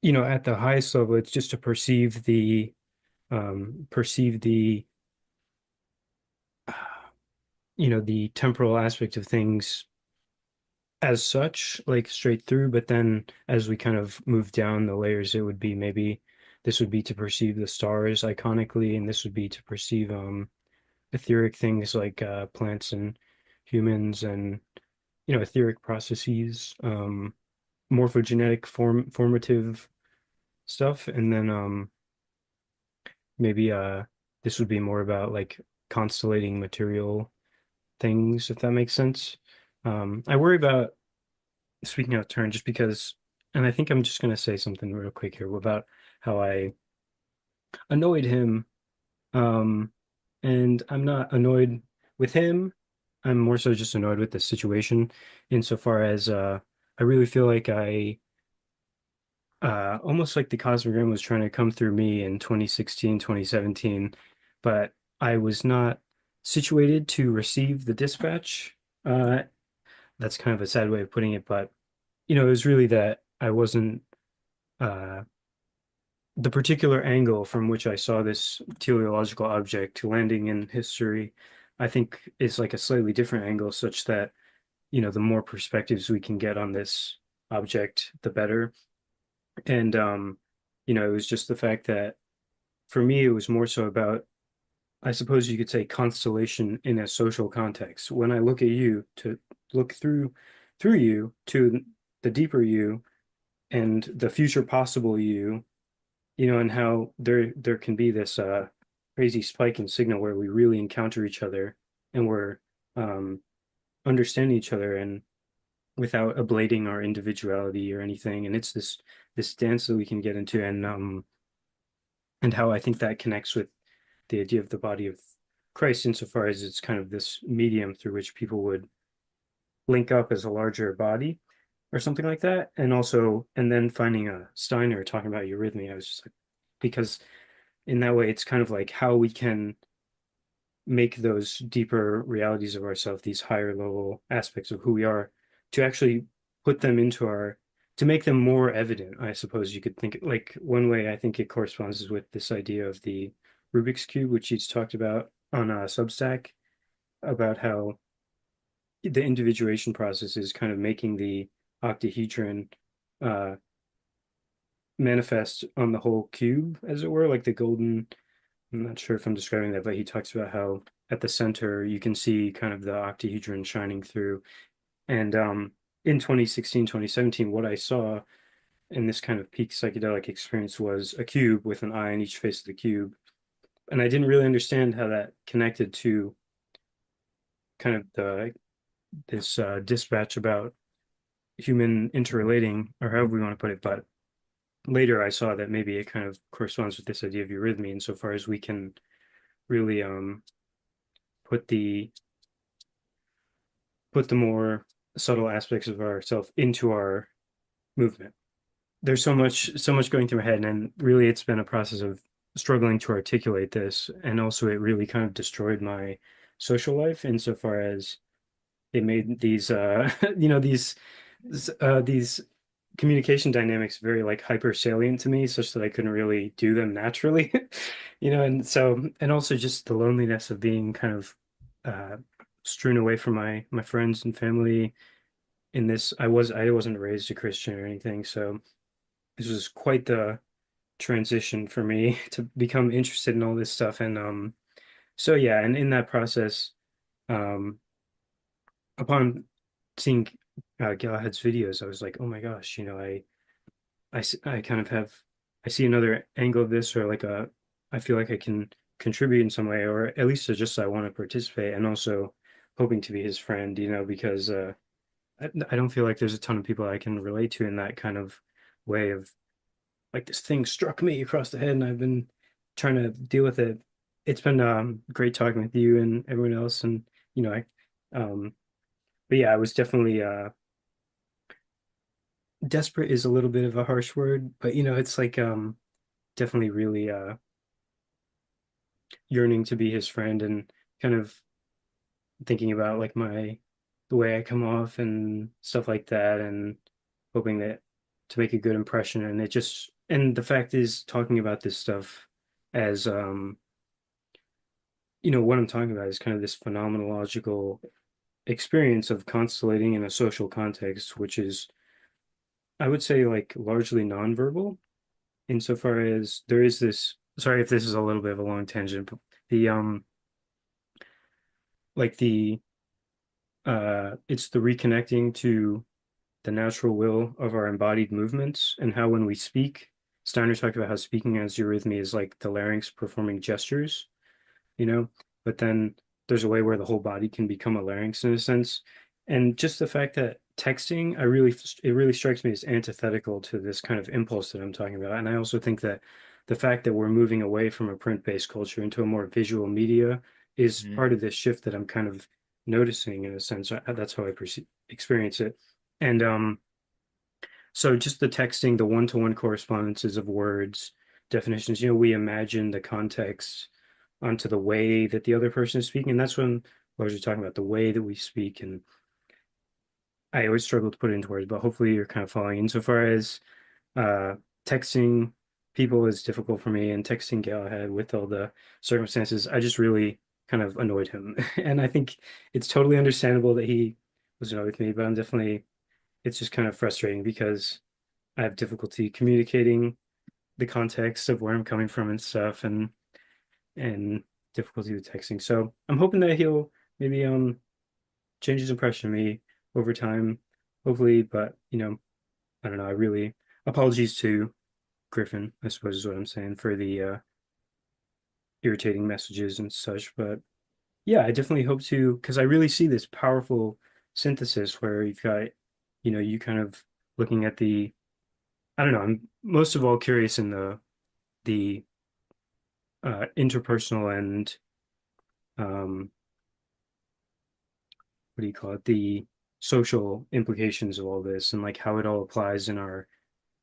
at the highest level it's just to perceive the the temporal aspect of things as such, like straight through, but then as we kind of move down the layers, it would be maybe this would be to perceive the stars iconically, and this would be to perceive etheric things like plants and humans and etheric processes, morphogenetic formative stuff, and then maybe this would be more about like constellating material things, if that makes sense. I worry about speaking out of turn just because, and I think I'm just going to say something real quick here about how I annoyed him. Um, and I'm not annoyed with him. I'm more so just annoyed with the situation insofar as I really feel like I almost like the cosmogram was trying to come through me in 2016, 2017, but I was not situated to receive the dispatch. That's kind of a sad way of putting it, but it was really that I wasn't uh, the particular angle from which I saw this teleological object landing in history, I think is like a slightly different angle, such that, the more perspectives we can get on this object, the better. And it was just the fact that for me, it was more so about, I suppose you could say, constellation in a social context. When I look at you, to look through you to the deeper you and the future possible you, and how there can be this crazy spike in signal where we really encounter each other and we're um understanding each other and without ablating our individuality or anything. And it's this dance that we can get into and how I think that connects with the idea of the body of Christ insofar as it's kind of this medium through which people would link up as a larger body or something like that. And also, and then finding a Steiner talking about eurythmy, I was just like, because in that way, it's kind of like how we can make those deeper realities of ourselves, these higher level aspects of who we are, to actually put them into to make them more evident. I suppose you could think like one way I think it corresponds is with this idea of the Rubik's Cube, which he's talked about on Substack, about how the individuation process is kind of making the octahedron uh, manifest on the whole cube, as it were, like the golden. I'm not sure if I'm describing that, but he talks about how at the center you can see kind of the octahedron shining through. And in 2016, 2017, what I saw in this kind of peak psychedelic experience was a cube with an eye on each face of the cube. And I didn't really understand how that connected to kind of this dispatch about human interrelating, or however we want to put it. But later I saw that maybe it kind of corresponds with this idea of eurythmy insofar as we can really put the put the more subtle aspects of ourself into our movement. There's so much going through my head, and really it's been a process of struggling to articulate this, and also it really kind of destroyed my social life insofar as it made these these communication dynamics very like hyper salient to me, such that I couldn't really do them naturally. And so, and also just the loneliness of being kind of uh strewn away from my friends and family in this. I wasn't raised a Christian or anything, so this was quite the transition for me to become interested in all this stuff. And so yeah, and in that process, um upon seeing Galahad's videos, I was like, oh my gosh, I kind of have, I see another angle of this, or like I feel like I can contribute in some way, or at least it's just I want to participate, and also hoping to be his friend, because I don't feel like there's a ton of people I can relate to in that kind of way of like this thing struck me across the head and I've been trying to deal with it. It's been great talking with you and everyone else, and I but yeah, I was definitely desperate is a little bit of a harsh word, but it's like definitely really yearning to be his friend, and kind of thinking about like the way I come off and stuff like that, and hoping that to make a good impression. And the fact is, talking about this stuff as what I'm talking about is kind of this phenomenological experience of constellating in a social context, which is, I would say, like largely nonverbal, insofar as there is this, sorry if this is a little bit of a long tangent, but the like the it's the reconnecting to the natural will of our embodied movements, and how when we speak, Steiner talked about how speaking as eurythmy is like the larynx performing gestures, you know, but then there's a way where the whole body can become a larynx in a sense. And just the fact that texting, it really strikes me as antithetical to this kind of impulse that I'm talking about. And I also think that the fact that we're moving away from a print-based culture into a more visual media is Mhm. part of this shift that I'm kind of noticing in a sense. That's how I experience it. And so just the texting, the one-to-one correspondences of words, definitions, we imagine the context onto the way that the other person is speaking. And that's when I was just talking about the way that we speak. And I always struggle to put it into words, but hopefully you're kind of following. Insofar as uh, texting people is difficult for me, and texting Galahad with all the circumstances, I just really kind of annoyed him. And I think it's totally understandable that he was annoyed with me, but it's just kind of frustrating because I have difficulty communicating the context of where I'm coming from and stuff, and difficulty with texting. So I'm hoping that he'll maybe change his impression of me over time, hopefully. But I don't know. I really apologies to Griffin, I suppose is what I'm saying, for the irritating messages and such. But yeah, I definitely hope to, because I really see this powerful synthesis where you've got, you kind of looking at I don't know, I'm most of all curious in the interpersonal and um, what do you call it? The social implications of all this, and like how it all applies in our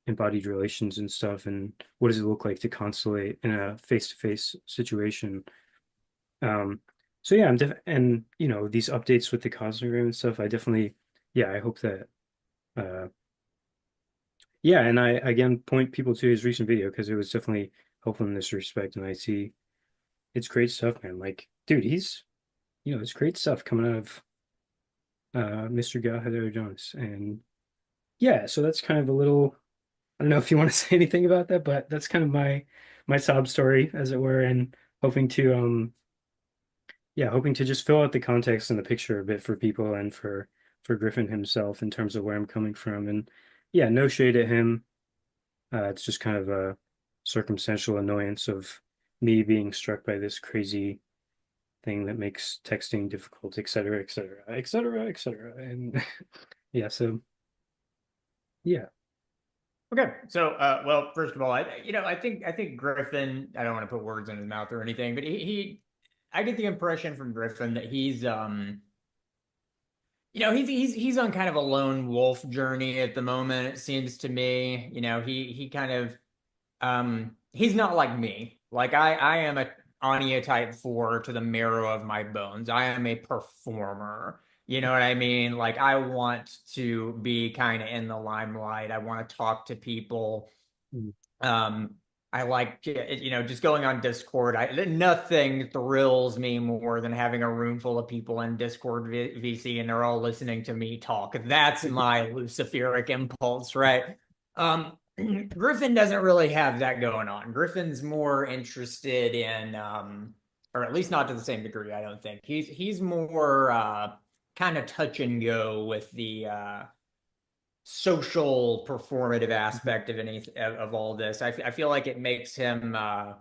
embodied relations and stuff, and what does it look like to constellate in a face-to-face situation. Um, so yeah, and these updates with the cosmogram and stuff, I definitely, yeah, I hope that uh yeah, and I again point people to his recent video because it was definitely helpful in this respect, and I see it's great stuff, man. Like, dude, it's great stuff coming out of Mr. Galahad Jones. And yeah, so that's kind of a little, I don't know if you want to say anything about that, but that's kind of my sob story, as it were, and hoping to hoping to just fill out the context and the picture a bit for people, and for Griffin himself, in terms of where I'm coming from. And yeah, no shade at him. It's just kind of a circumstantial annoyance of me being struck by this crazy thing that makes texting difficult, et cetera, et cetera, et cetera, et cetera. And yeah, so yeah. Okay, so well, first of all, I think Griffin. I don't want to put words in his mouth or anything, but I get the impression from Griffin that He's on kind of a lone wolf journey at the moment, it seems to me. He kind of he's not like me. Like I am a Anya type 4 to the marrow of my bones. I am a performer. You know what I mean? Like I want to be kind of in the limelight. I want to talk to people. Mm. Um, I like, just going on Discord. Nothing thrills me more than having a room full of people in Discord VC and they're all listening to me talk. That's my Luciferic impulse, right? Griffin doesn't really have that going on. Griffin's more interested in, or at least not to the same degree, I don't think. He's more kind of touch and go with the social performative aspect of all this. I feel like it makes him a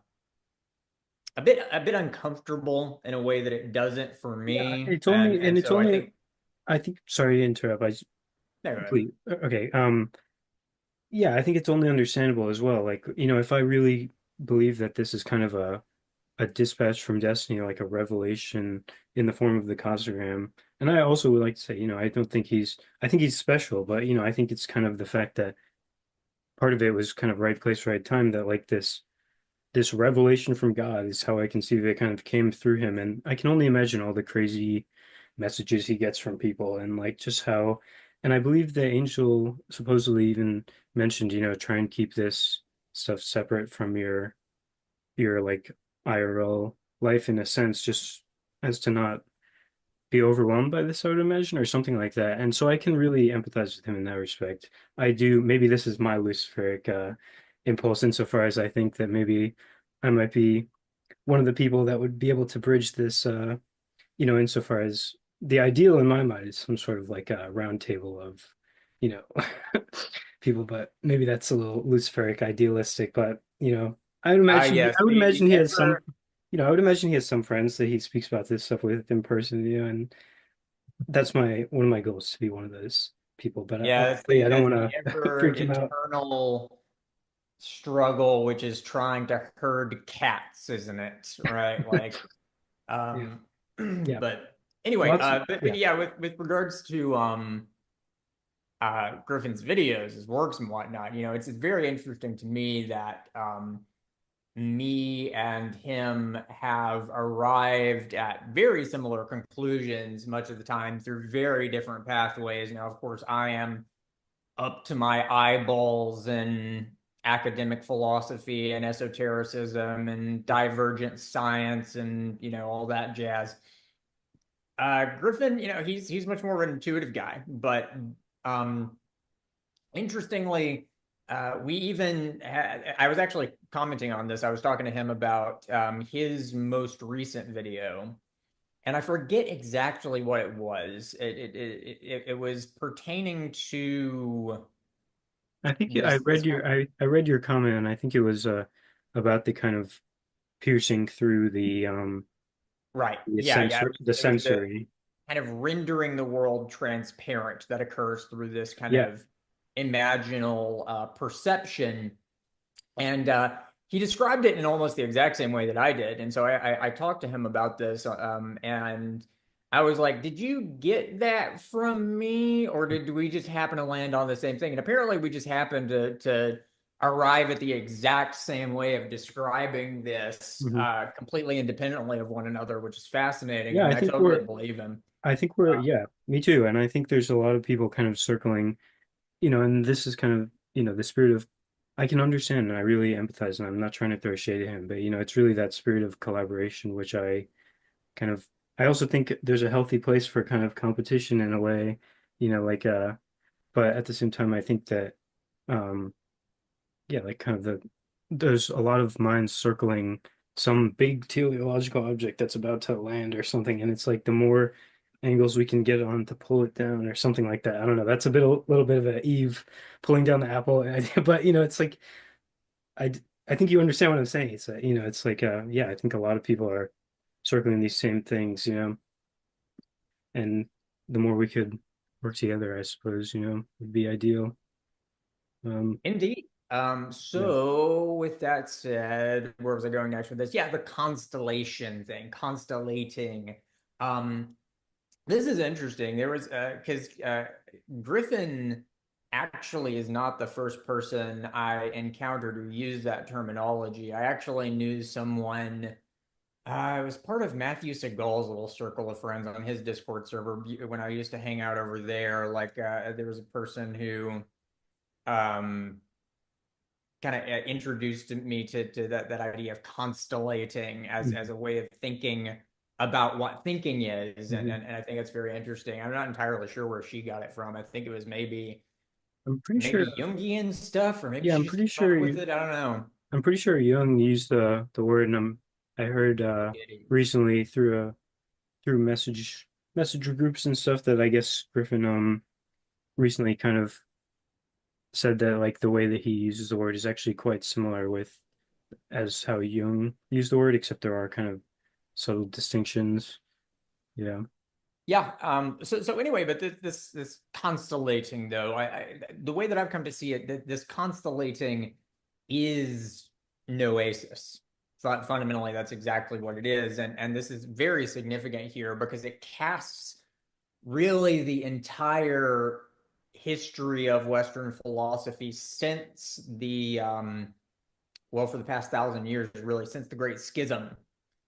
bit uncomfortable in a way that it doesn't for Yeah, me, it's and only, and and it's so I only, think I think, sorry to interrupt. no, Please. Okay. Yeah, I think it's only understandable as well. Like, if I really believe that this is kind of a dispatch from destiny, like a revelation in the form of the Cosmogram. And I also would like to say, I don't think I think he's special, but, I think it's kind of the fact that part of it was kind of right place, right time, that like this revelation from God is how I conceive it kind of came through him. And I can only imagine all the crazy messages he gets from people and like just how, and I believe the angel supposedly even mentioned, try and keep this stuff separate from your like IRL life in a sense, just as to not be overwhelmed by this, I would imagine, or something like that. And so I can really empathize with him in that respect. I do, maybe this is my Luciferic impulse insofar as I think that maybe I might be one of the people that would be able to bridge this, insofar as the ideal in my mind is some sort of like a round table of, you know, people, but maybe that's a little Luciferic idealistic, but yes, I would the imagine he has some, Emperor. I would imagine he has some friends that he speaks about this stuff with in person, and that's one of my goals to be one of those people, but Yeah, I don't that's want the to Emperor freak him out. internal struggle, which is trying to herd cats, isn't it? Right? Like, Yeah. um, Yeah. but anyway, Lots. but Yeah. yeah, with regards to Griffin's videos, his works and whatnot, it's very interesting to me that me and him have arrived at very similar conclusions much of the time through very different pathways. Now, of course, I am up to my eyeballs in academic philosophy and esotericism and divergent science and all that jazz. Griffin, he's much more of an intuitive guy, but um, interestingly, I was actually commenting on this. I was talking to him about his most recent video, and I forget exactly what it was. It was pertaining to I think this whole I read your comment, and I think it was about the kind of piercing through right. the Yeah, yeah. the It was the sensory. kind of rendering the world transparent that occurs through this kind Yeah. of imaginal perception. And he described it in almost the exact same way that I did. And so I talked to him about this, and I was like, "Did you get that from me, or did we just happen to land on the same thing?" And apparently, we just happened to arrive at the exact same way of describing this, Hmm. completely independently of one another, which is fascinating. I Yeah, mean, I totally believe him. yeah, me too. And I think there's a lot of people kind of circling, and this is kind of, the spirit of, I can understand and I really empathize, and I'm not trying to throw shade at him, but it's really that spirit of collaboration, which kind of, I also think there's a healthy place for kind of competition in a way, like, but at the same time, I think that, um, yeah, like kind of there's a lot of minds circling some big teleological object that's about to land or something, and it's like the more angles we can get on to pull it down or something like that. I don't know. That's a little bit of a Eve pulling down the apple idea, but it's like I I think you understand what I'm saying. It's it's like yeah, I think a lot of people are circling these same things, and the more we could work together, I suppose, would be ideal. Indeed. Yeah. So with that said, where was I going next with this? Yeah, the constellation thing, constellating. Um, This is interesting. There was because Griffin actually is not the first person I encountered who used that terminology. I actually knew someone. I was part of Matthew Segal's little circle of friends on his Discord server when I used to hang out over there. Like there was a person who um, kind of introduced me to that idea of constellating as Mhm. a way of thinking about what thinking is, and, Mhm. and I think it's very interesting. I'm not entirely sure where she got it from. I think it was I'm pretty sure. maybe Jungian stuff, or maybe Yeah, she I'm just pretty came up sure. with it. I don't know. I'm pretty sure Jung used the word, and I heard recently through messenger groups and stuff that I guess Griffin recently kind of said that like the way that he uses the word is actually quite similar with as how Jung used the word, except there are kind of subtle distinctions. Yeah. Yeah. So anyway, but this constellating though, the way that I've come to see it, that this constellating is noesis. Fundamentally, that's exactly what it is, and this is very significant here because it casts really the entire history of Western philosophy since the well, for the past 1,000 years, really since the Great Schism,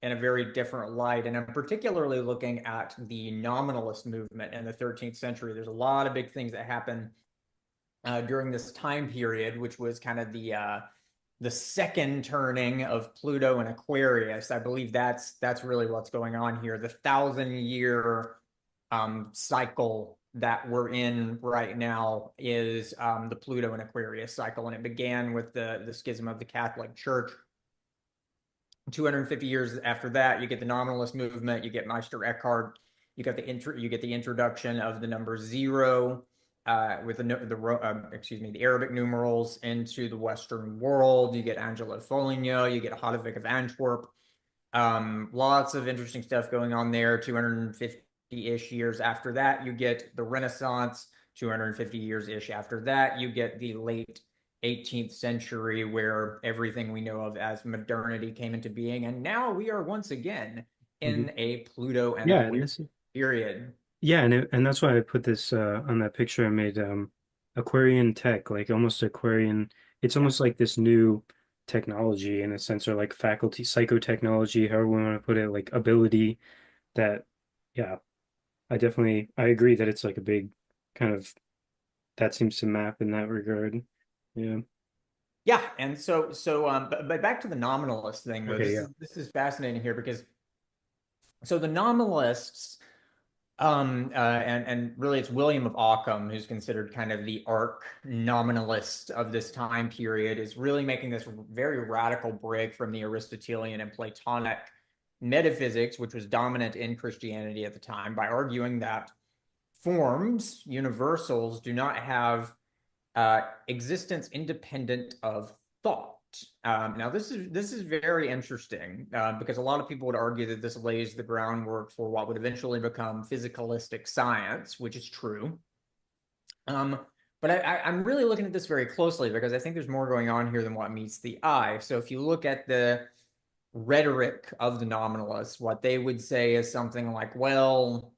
in a very different light. And I'm particularly looking at the nominalist movement in the 13th century. There's a lot of big things that happen during this time period, which was kind of the second turning of Pluto and Aquarius. I believe that's really what's going on here. The 1,000 year cycle that we're in right now is the Pluto and Aquarius cycle, and it began with the schism of the Catholic Church. 250 years after that, you get the nominalist movement, you get Meister Eckhart, you get the introduction of the number zero with the Arabic numerals into the Western world. You get Angelo Foligno, you get Hadovich of Antwerp. Lots of interesting stuff going on there. 250-ish years after that, you get the Renaissance. 250 years ish after that, you get the late 18th century, where everything we know of as modernity came into being. And now we are once again Mhm. in a Pluto and Yeah, and Aquarius this period. yeah, and that's why I put this on that picture I made Aquarian tech, like almost Aquarian. It's Yeah. almost like this new technology in a sense, or like faculty psychotechnology, however we want to put it, like ability that yeah, I agree that it's like a big kind of that seems to map in that regard. Yeah. Yeah, and but back to the nominalist thing though. Okay, This yeah. is this is fascinating here because so the nominalists and really it's William of Ockham who's considered kind of the arch nominalist of this time period, is really making this very radical break from the Aristotelian and Platonic metaphysics, which was dominant in Christianity at the time, by arguing that forms, universals, do not have existence independent of thought. Now, this is very interesting because a lot of people would argue that this lays the groundwork for what would eventually become physicalistic science, which is true. Um, but I'm really looking at this very closely because I think there's more going on here than what meets the eye. So if you look at the rhetoric of the nominalists, what they would say is something like, well,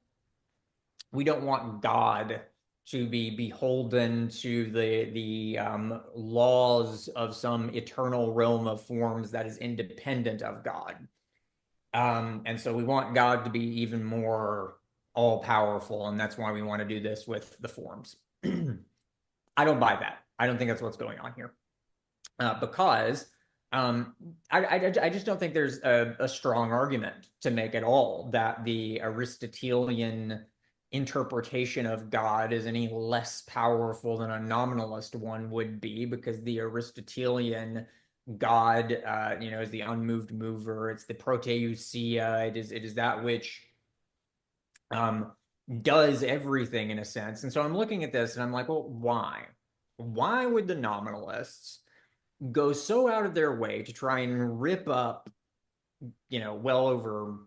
we don't want God to be beholden to the laws of some eternal realm of forms that is independent of God. And so we want God to be even more all powerful, and that's why we want to do this with the forms. I don't buy that. I don't think that's what's going on here because I just don't think there's a strong argument to make at all that the Aristotelian interpretation of God is any less powerful than a nominalist one would be, because the Aristotelian God, is the unmoved mover. It's the proteusia. It is that which um, does everything in a sense. And so I'm looking at this and I'm like, well, why? Why would the nominalists go so out of their way to try and rip up, well over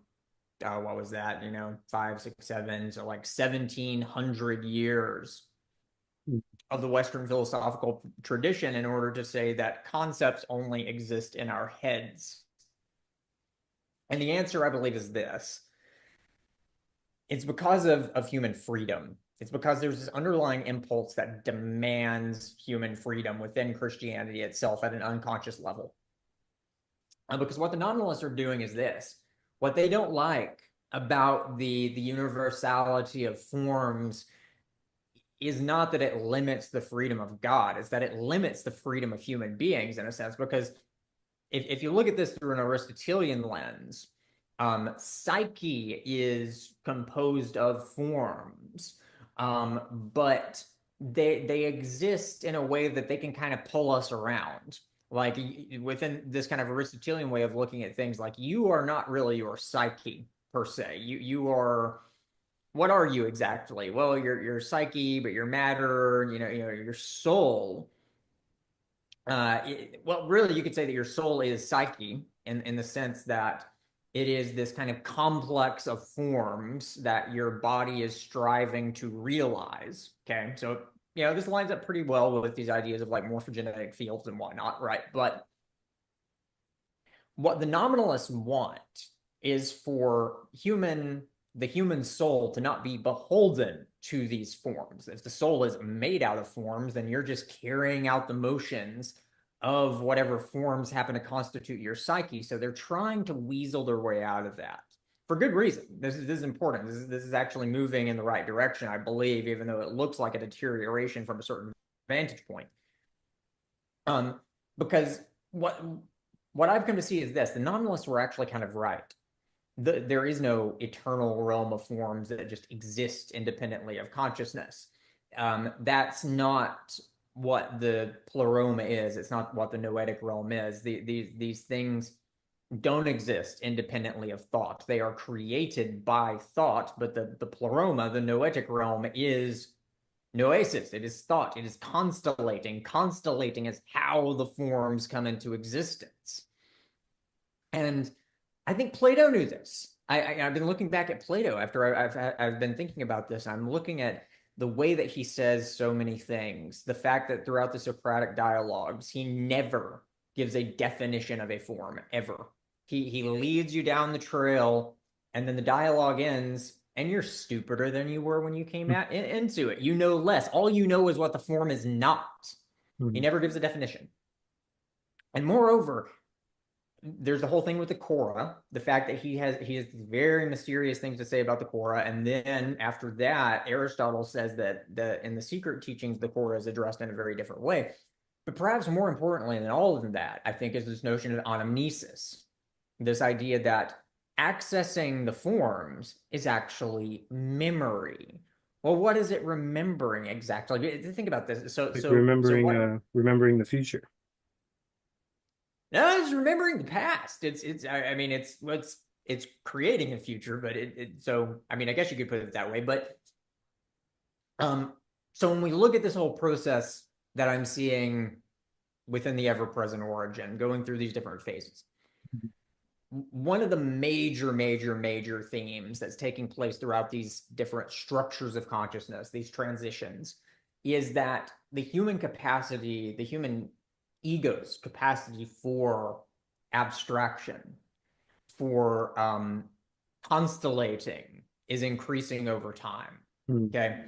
what was that, five, six, seven, so like 1,700 years of the Western philosophical tradition in order to say that concepts only exist in our heads? And the answer, I believe, is this. it's because of human freedom. It's because there's this underlying impulse that demands human freedom within Christianity itself at an unconscious level. Because what the nominalists are doing is this. What they don't like about the universality of forms is not that it limits the freedom of God, it's that it limits the freedom of human beings in a sense. Because if you look at this through an Aristotelian lens, psyche is composed of forms, but they exist in a way that they can kind of pull us around. Like within this kind of Aristotelian way of looking at things, like you are not really your psyche per se. You are, what are you exactly? Well, you're psyche, but you're matter. Your soul. Well, really, you could say that your soul is psyche in the sense that it is this kind of complex of forms that your body is striving to realize. Okay, so this lines up pretty well with these ideas of like morphogenetic fields and whatnot, right? But what the nominalists want is for the human soul to not be beholden to these forms. If the soul is made out of forms, then you're just carrying out the motions of whatever forms happen to constitute your psyche. So they're trying to weasel their way out of that for good reason. This is important. This is actually moving in the right direction, I believe, even though it looks like a deterioration from a certain vantage point. Because what I've come to see is this: the nominalists were actually kind of right. There is no eternal realm of forms that just exist independently of consciousness. That's not what the pleroma is. It's not what the noetic realm is. These things don't exist independently of thought. They are created by thought, but the pleroma, the noetic realm, is noesis. It is thought. It is constellating. Constellating is how the forms come into existence. And I think Plato knew this. I've been looking back at Plato after I've been thinking about this. I'm looking at the way that he says so many things. The fact that throughout the Socratic dialogues, he never gives a definition of a form, ever. He leads you down the trail, and then the dialogue ends, and you're stupider than you were when you came into it. You know less. All you know is what the form is not. He never gives a definition. And moreover, there's the whole thing with the Cora, the fact that he has very mysterious things to say about the Cora, and then after that, Aristotle says that in the secret teachings, the Cora is addressed in a very different way. But perhaps more importantly than all of that, I think, is this notion of anamnesis, this idea that accessing the forms is actually memory. Well, what is it remembering exactly? Think about this. So Like what? remembering the future. No, it's remembering the past. I mean, it's creating a future, but so I mean, I guess you could put it that way. But so when we look at this whole process that I'm seeing within the ever-present origin, going through these different phases, one of the major themes that's taking place throughout these different structures of consciousness, these transitions, is that the human capacity, the human ego's capacity for abstraction, for constellating, is increasing over time. Okay.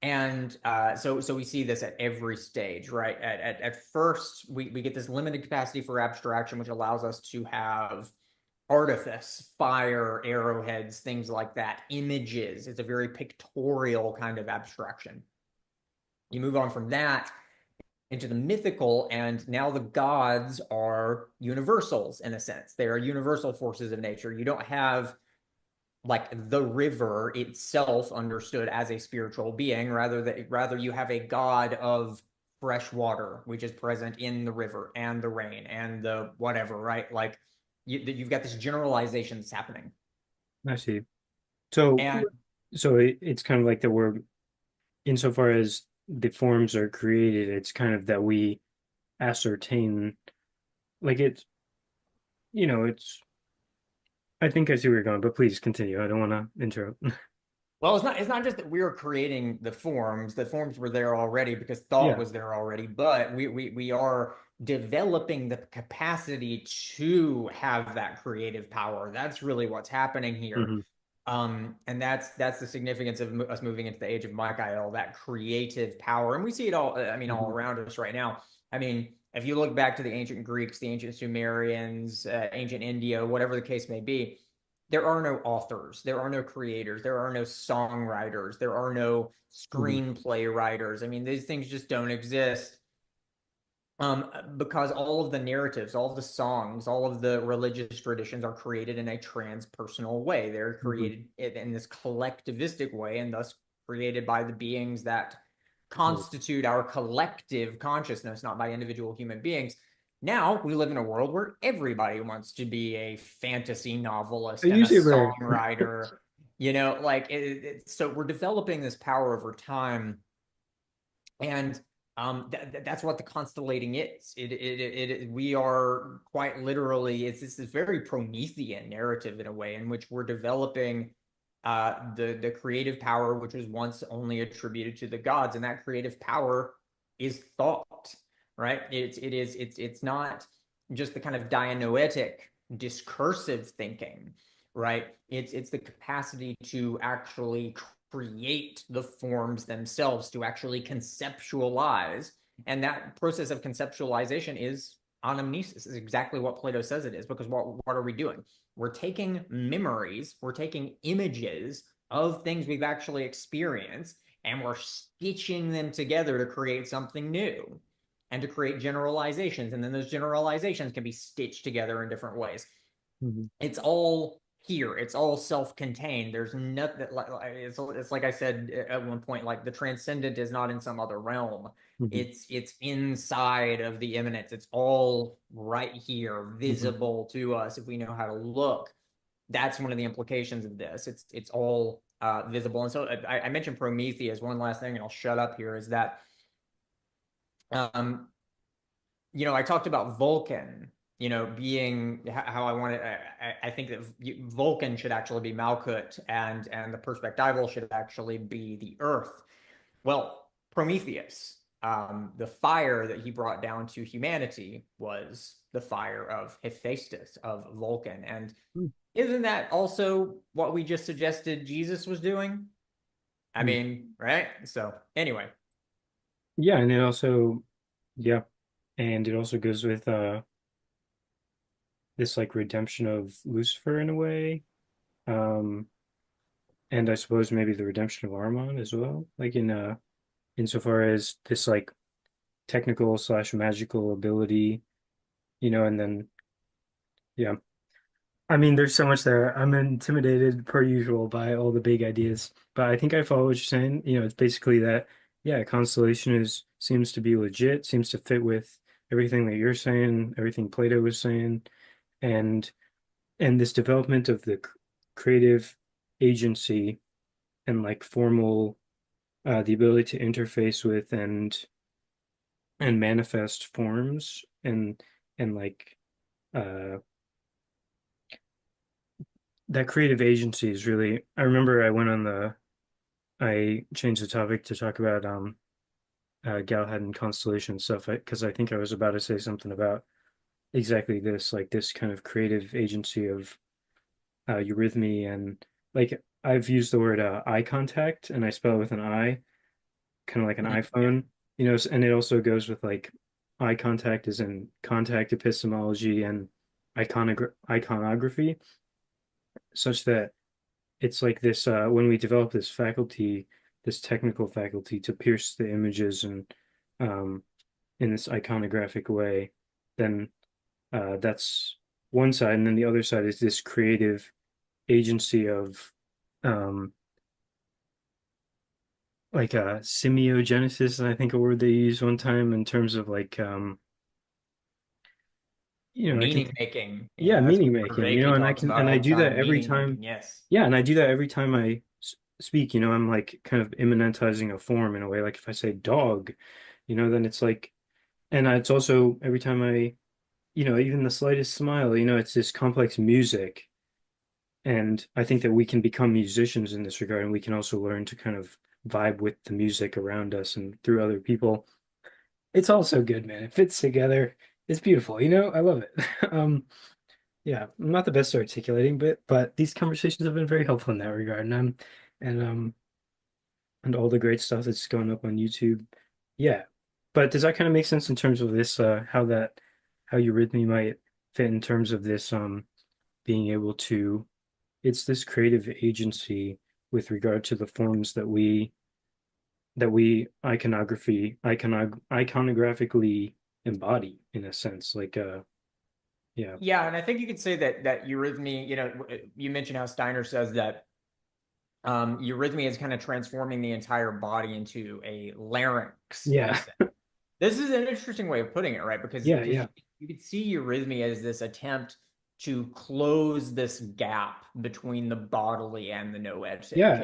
And so we see this at every stage, right? At first, we get this limited capacity for abstraction, which allows us to have artifice, fire, arrowheads, things like that, images. It's a very pictorial kind of abstraction. You move on from that into the mythical, and now the gods are universals in a sense. They are universal forces of nature. You don't have like the river itself understood as a spiritual being, rather you have a god of fresh water, which is present in the river and the rain and the whatever, right? Like you've got this generalization that's happening. I see. So, And it's kind of like that we're, insofar as the forms are created, it's kind of that we ascertain, like it's, I think I see where you're going, but please continue. I don't want to interrupt. well, it's not just that we're creating the forms. The forms were there already because thought Yeah. was there already, but we are developing the capacity to have that creative power. That's really what's happening here. Mhm. And that's the significance of us moving into the age of Michael, that creative power. And we see it all, I mean, all Mhm. around us right now. I mean, if you look back to the ancient Greeks, the ancient Sumerians, ancient India, whatever the case may be, there are no authors, there are no creators, there are no songwriters, there are no Mhm. screenplay writers. I mean, these things just don't exist, because all of the narratives, all of the songs, all of the religious traditions are created in a transpersonal way. They're Mhm. created in this collectivistic way, and thus created by the beings that Right. constitute our collective consciousness, not by individual human beings. Now we live in a world where everybody wants to be a fantasy A novelist and a YouTuber. songwriter. Like so we're developing this power over time, and that's what the constellating is. We are quite literally, it's this very Promethean narrative in a way, in which we're developing the creative power, which was once only attributed to the gods, and that creative power is thought, right? It's not just the kind of dianoetic discursive thinking, right? It's the capacity to actually create the forms themselves, to actually conceptualize. And that process of conceptualization is anamnesis, is exactly what Plato says it is. Because what are we doing? We're taking memories, we're taking images of things we've actually experienced, and we're stitching them together to create something new and to create generalizations. And then those generalizations can be stitched together in different ways. Mhm. It's all here. It's all self-contained. There's nothing like it's like I said at one point, like the transcendent is not in some other realm. Mhm. It's inside of the immanence. It's all right here, Mhm. visible to us if we know how to look. That's one of the implications of this. It's all visible. And so I mentioned Prometheus. One last thing, and I'll shut up here, is that um, I talked about Vulcan, being how I wanted. I think that Vulcan should actually be Malkut, and the perspectival should actually be the Earth. Well, Prometheus, the fire that he brought down to humanity was the fire of Hephaestus, of Vulcan. And isn't that also what we just suggested Jesus was doing? I Mhm. mean, right? So anyway, Yeah, and it also, yeah, and it also goes with this like redemption of Lucifer in a way. Um, and I suppose maybe the redemption of Armon as well. Like insofar as this like technical slash magical ability, and then yeah. I mean, there's so much there. I'm intimidated per usual by all the big ideas, but I think I follow what you're saying. It's basically that, yeah, Constellation is seems to be legit, seems to fit with everything that you're saying, everything Plato was saying, and this development of the creative agency and like formal the ability to interface with and manifest forms and like uh that creative agency is really, I remember I changed the topic to talk about Galahad and constellation stuff because I think I was about to say something about exactly this, like this kind of creative agency of eurythmy, and like I've used the word eye contact, and I spell it with an I, kind of like an yeah. iPhone, and it also goes with like eye contact is in contact epistemology and iconography, such that it's like this when we develop this faculty, this technical faculty to pierce the images and um, in this iconographic way, then that's one side, and then the other side is this creative agency of um, like semiogenesis, and I think a word they used one time in terms of like I can Meaning making. yeah, That's meaning what making, Vervaeke and I talks can about and I all the do that time. every Meaning time. making, yes. Yeah, and I do that every time I speak. I'm like kind of immanentizing a form in a way. Like if I say dog, then it's like, and it's also every time even the slightest smile, it's this complex music. And I think that we can become musicians in this regard, and we can also learn to kind of vibe with the music around us and through other people. It's all so good, man. It fits together. It's beautiful, I love it. Um, Yeah, I'm not the best at articulating, but these conversations have been very helpful in that regard, and and all the great stuff that's going up on YouTube. Yeah, but does that kind of make sense in terms of this, how eurythmy might fit in terms of this, being able to, it's this creative agency with regard to the forms that we iconographically embody in a sense, like yeah, Yeah, and I think you could say that eurythmy, you mentioned how Steiner says that eurythmy is kind of transforming the entire body into a larynx in a yeah, sense. This is an interesting way of putting it, right? Because yeah, because yeah, you could see eurythmy as this attempt to close this gap between the bodily and the noetic. yeah,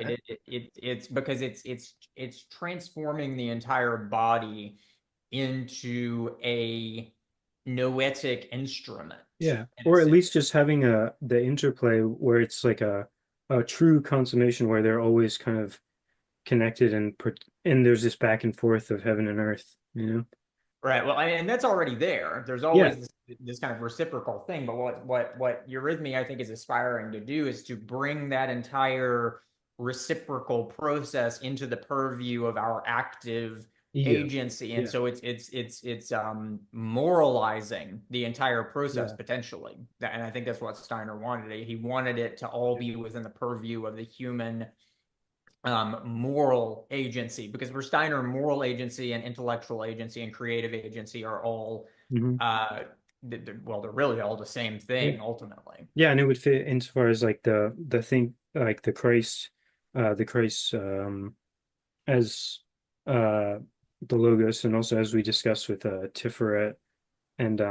It's because it's transforming the entire body into a noetic instrument. yeah, In a or at sense. least just having the interplay where it's like a true consummation where they're always kind of connected and there's this back and forth of heaven and earth, you know? Right. Well, I mean, and that's already there. There's Yeah. always this kind of reciprocal thing. But what Eurythmy, I think, is aspiring to do is to bring that entire reciprocal process into the purview of our active Ego. agency. And Yeah. so it's moralizing the entire process Yeah. potentially. And I think that's what Steiner wanted. He wanted it to all be within the purview of the human moral agency, because for Steiner, moral agency and intellectual agency and creative agency are all, Hmm. uh, well, they're really all the same Yeah. thing ultimately. Yeah, and it would fit insofar as like the thing like the Christ as uh the logos and also as we discussed with Tiferet and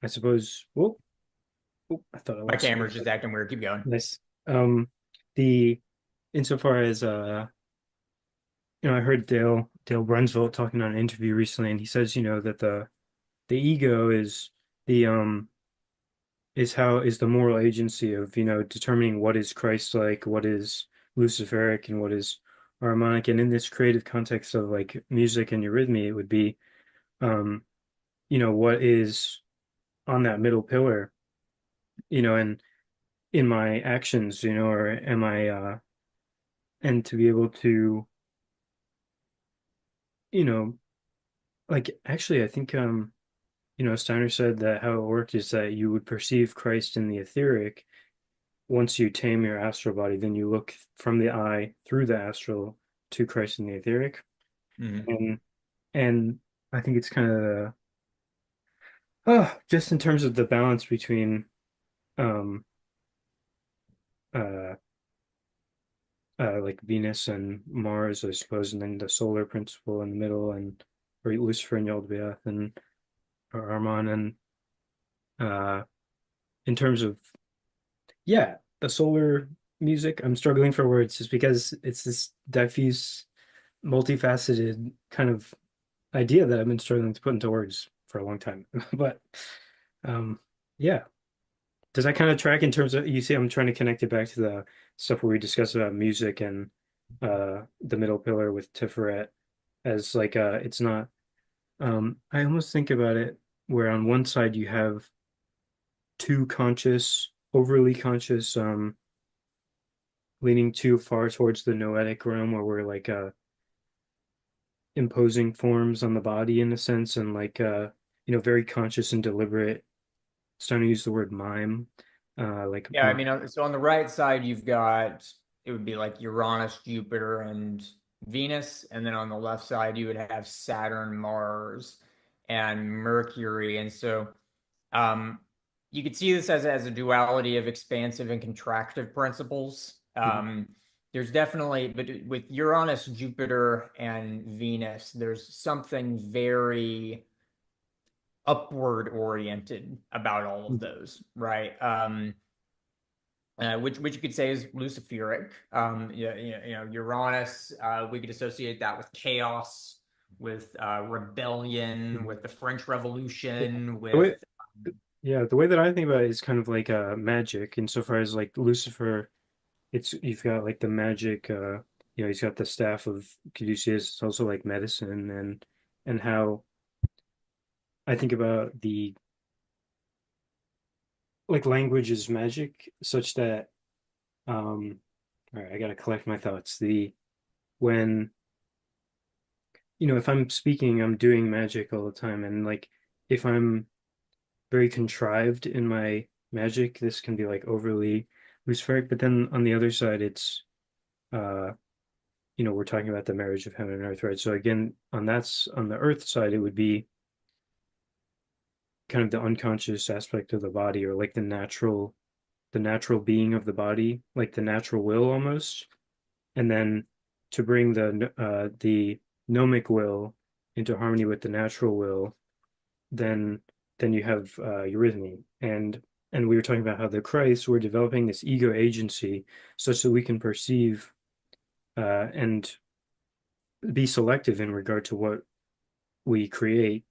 I suppose I thought I My lost you. camera's just acting weird. Keep going. Nice. Um the insofar as I heard Dale Brunsville talking on an interview recently and he says, that the ego the is the moral agency of, determining what is Christ-like, what is Luciferic, and what is harmonic. And in this creative context of like music and eurythmy, it would be, um, what is on that middle pillar, and in my actions, or am I, and to be able to, you know, like actually, I think, Steiner said that how it worked is that you would perceive Christ in the etheric once you tame your astral body, then you look from the eye through the astral to Christ in the etheric. Mhm. And and I think it's kind of just in terms of the balance between um uh like Venus and Mars, I suppose, and then the solar principle in the middle and or Lucifer and Yaldabaoth and or Armon and uh in terms of yeah, the solar music, I'm struggling for words just because it's this diffuse multifaceted kind of idea that I've been struggling to put into words for a long time. But um, yeah, does that kind of track in terms of you see I'm trying to connect it back to the stuff where we discussed about music and the middle pillar with Tiferet as like it's not I almost think about it where on one side you have too conscious, overly conscious, leaning too far towards the noetic realm where we're like imposing forms on the body in a sense and like very conscious and deliberate. Starting to use the word mime, like Yeah, I mean, so on the right side, you've got, it would be like Uranus, Jupiter, and Venus. And then on the left side, you would have Saturn, Mars, and Mercury. And so Um, you could see this as a duality of expansive and contractive principles. Mhm. There's definitely, but with Uranus, Jupiter, and Venus, there's something very upward oriented about all of those, right? Which you could say is Luciferic. Uranus, we could associate that with chaos, with rebellion, Mhm. with the French Yeah. Revolution, The with way, yeah, the way that I think about it is kind of like magic insofar as like Lucifer, it's you've got like the magic, he's got the staff of Caduceus. It's also like medicine and how I think about like language is magic, such that all right, I gotta collect my thoughts. The when if I'm speaking, I'm doing magic all the time, and like if I'm very contrived in my magic, this can be like overly atmospheric. But then on the other side, it's uh, we're talking about the marriage of heaven and earth, right? So again, on the earth side, it would be kind of the unconscious aspect of the body, or like the natural being of the body, like the natural will almost. And then to bring the gnomic will into harmony with the natural will, then you have eurythmy. And we were talking about how the Christ, we're developing this ego agency such that we can perceive and be selective in regard to what we create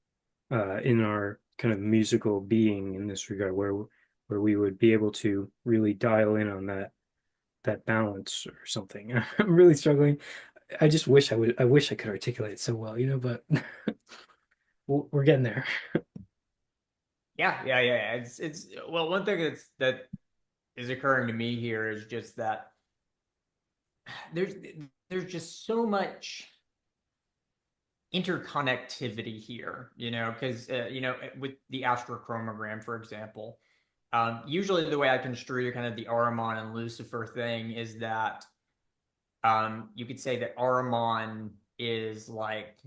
in our kind of musical being in this regard, where we would be able to really dial in on that balance or something. I'm really struggling. I just wish I wish I could articulate it so well, but we're getting there. Yeah. It's well, one thing that is occurring to me here is just that there's there's just so much interconnectivity here, because with the astrochromogram, for example, usually the way I construe kind of the Ahriman and Lucifer thing is that you could say that Ahriman is like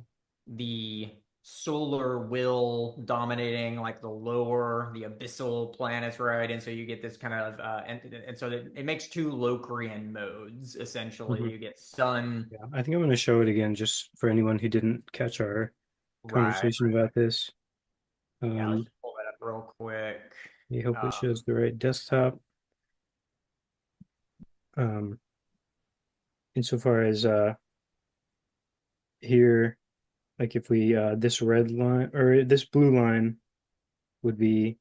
the solar will dominating like the lower, the abyssal planets, right? And so you get this kind of and so that it makes two Locrian modes essentially. Mhm. You get sun, Yeah, I think I'm going to show it again just for anyone who didn't catch our right? conversation about this. Yeah, let's Um, just pull that up real quick. I hope it Um, shows the right desktop. Um, Insofar as here, like if we this red line or this blue line would be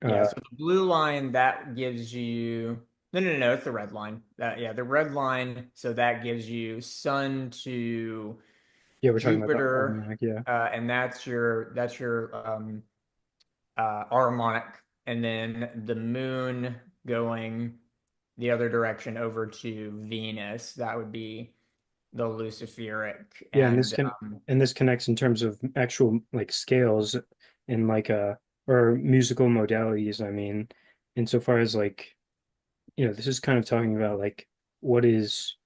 yeah, uh so the blue line that gives you no, it's the red line. Yeah, the red line. So that gives you sun to yeah, we're talking about the Jupiter, harmonic, yeah. and that's your harmonic, and then the moon going the other direction over to Venus. That would be the Luciferic, Yeah, and and this connects in terms of actual like scales and like or musical modalities, I mean, insofar as like, this is kind of talking about like what is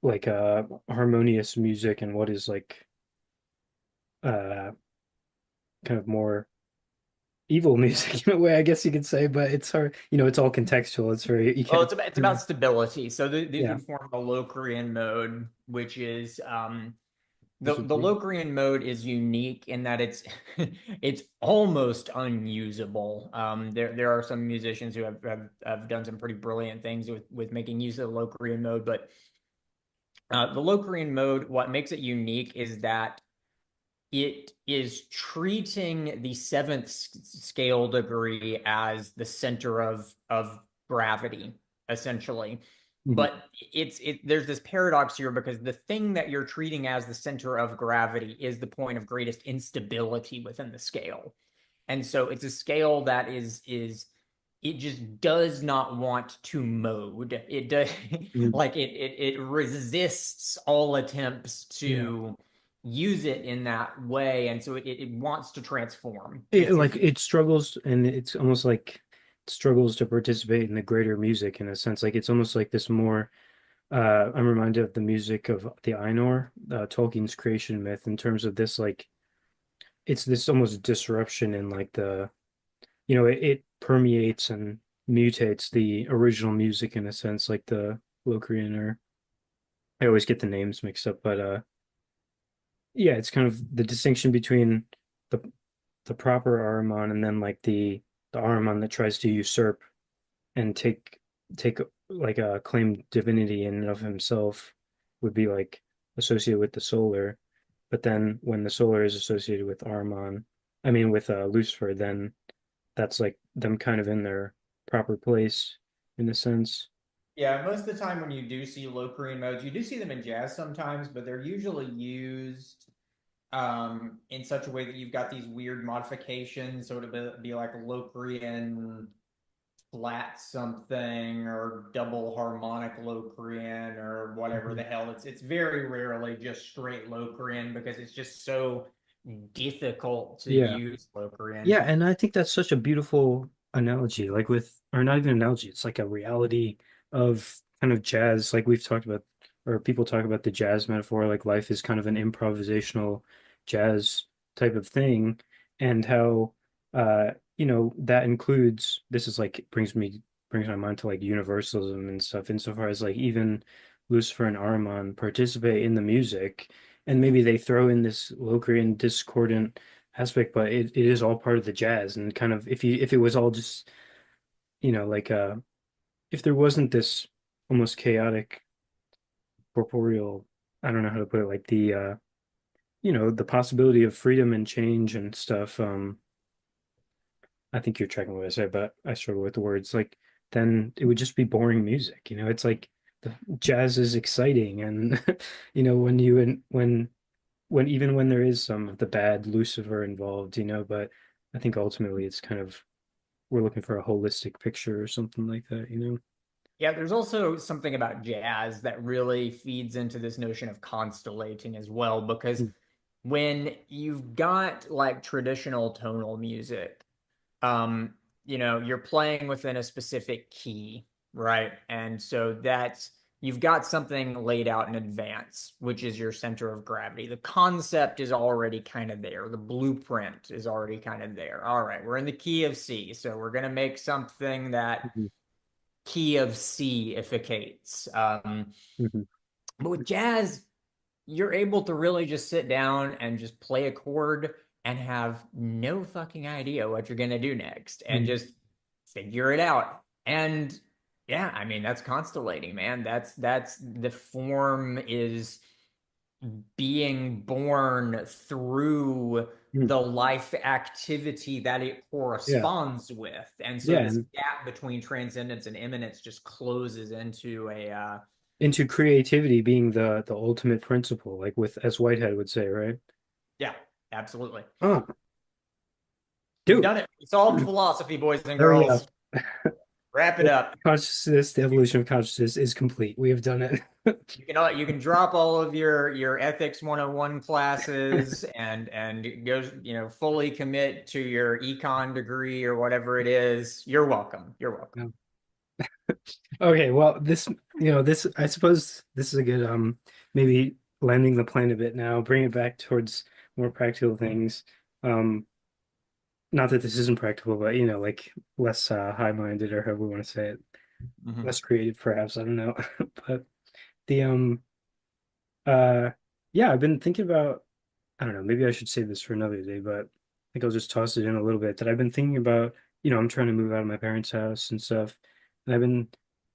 like harmonious music and what is like uh kind of more evil music in a way, I guess you could say, but it's hard, it's all contextual. It's very you well, can't it's about stability. So these yeah, would form the Locrian mode, which is this the would the be Locrian mode is unique in that it's it's almost unusable. There are some musicians who have done some pretty brilliant things with making use of the Locrian mode, but the Locrian mode, what makes it unique is that it is treating the seventh scale degree as the center of gravity, essentially. mhm. But there's this paradox here because the thing that you're treating as the center of gravity is the point of greatest instability within the scale. And so it's a scale that is it just does not want to mode. It does Mhm. like it resists all attempts Yeah. to use it in that way, and so it wants to transform. Like it struggles, and it's almost like it struggles to participate in the greater music in a sense. Like it's almost like this more I'm reminded of the music of the Ainur, Tolkien's creation myth, in terms of this like it's this almost disruption in like it permeates and mutates the original music in a sense, like the Locrian, or I always get the names mixed up, but yeah, it's kind of the distinction between the the proper Ahriman and then like the Ahriman that tries to usurp and take like a claimed divinity in and of himself would be like associated with the solar. But then when the solar is associated with Ahriman, I mean with Lucifer, then that's like them kind of in their proper place in a sense. Yeah, most of the time when you do see Locrian modes, you do see them in jazz sometimes, but they're usually used. in such a way that you've got these weird modifications, so it'll be like Locrian flat something or double harmonic Locrian or whatever Mhm. the hell. It's very rarely just straight Locrian because it's just so difficult to Yeah. use Locrian. Yeah, and I think that's such a beautiful analogy, like with, or not even an analogy, it's like a reality of kind of jazz, like we've talked about, or people talk about the jazz metaphor, like life is kind of an improvisational jazz type of thing, and how, that includes, this is like, brings my mind to like universalism and stuff, insofar as like even Lucifer and Ahriman participate in the music, and maybe they throw in this Locrian discordant aspect, but it is all part of the jazz. And kind of if it was all just, like if there wasn't this almost chaotic corporeal, I don't know how to put it, like the possibility of freedom and change and stuff. I think you're tracking what I say, but I struggle with the words. Like, then it would just be boring music. It's like the jazz is exciting, and when you and when even when there is some of the bad Lucifer involved, but I think ultimately it's kind of, we're looking for a holistic picture or something like that. Yeah, there's also something about jazz that really feeds into this notion of constellating as well, because Mm, when you've got like traditional tonal music, um, you're playing within a specific key, right? And so that's you've got something laid out in advance, which is your center of gravity. The concept is already kind of there. The blueprint is already kind of there. All right, we're in the key of C, so we're gonna make something that mhm, key of C efficates. mhm. But with jazz, you're able to really just sit down and just play a chord and have no fucking idea what you're going to do next and Mhm. just figure it out. And yeah, I mean, that's constellating, man. That's the form is being born through Mhm. the life activity that it Yeah. corresponds with. And so Yeah, this and gap between transcendence and immanence just closes into a into creativity being the ultimate principle, like with as Whitehead would say, right? yeah, absolutely. Oh, We've dude. done it. We solved philosophy, boys and There we go. girls. Wrap it up. Consciousness, the evolution of consciousness is complete. We have done it. You can drop all of your ethics 101 classes and go, fully commit to your econ degree or whatever it is. You're welcome. You're welcome. No. Okay, well, this, I suppose this is a good, maybe landing the plane a bit now, bring it back towards more practical things. Um, Not that this isn't practical, but like less high-minded, or however we want to say it, Mhm. less creative, perhaps. I don't know. But the uh yeah, I've been thinking about, I don't know, maybe I should save this for another day, but I think I'll just toss it in a little bit, that I've been thinking about, I'm trying to move out of my parents' house and stuff. And I've been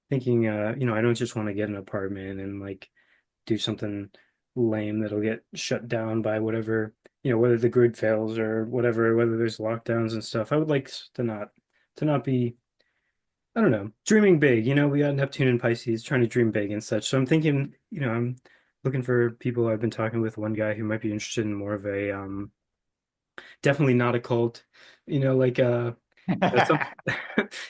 thinking, I don't just want to get an apartment and like do something lame that'll get shut down by whatever, whether the grid fails or whatever, whether there's lockdowns and stuff. I would like to not be, I don't know, dreaming big. We got Neptune and Pisces trying to dream big and such. So I'm thinking, I'm looking for people. I've been talking with one guy who might be interested in more of a, definitely not a cult, like some,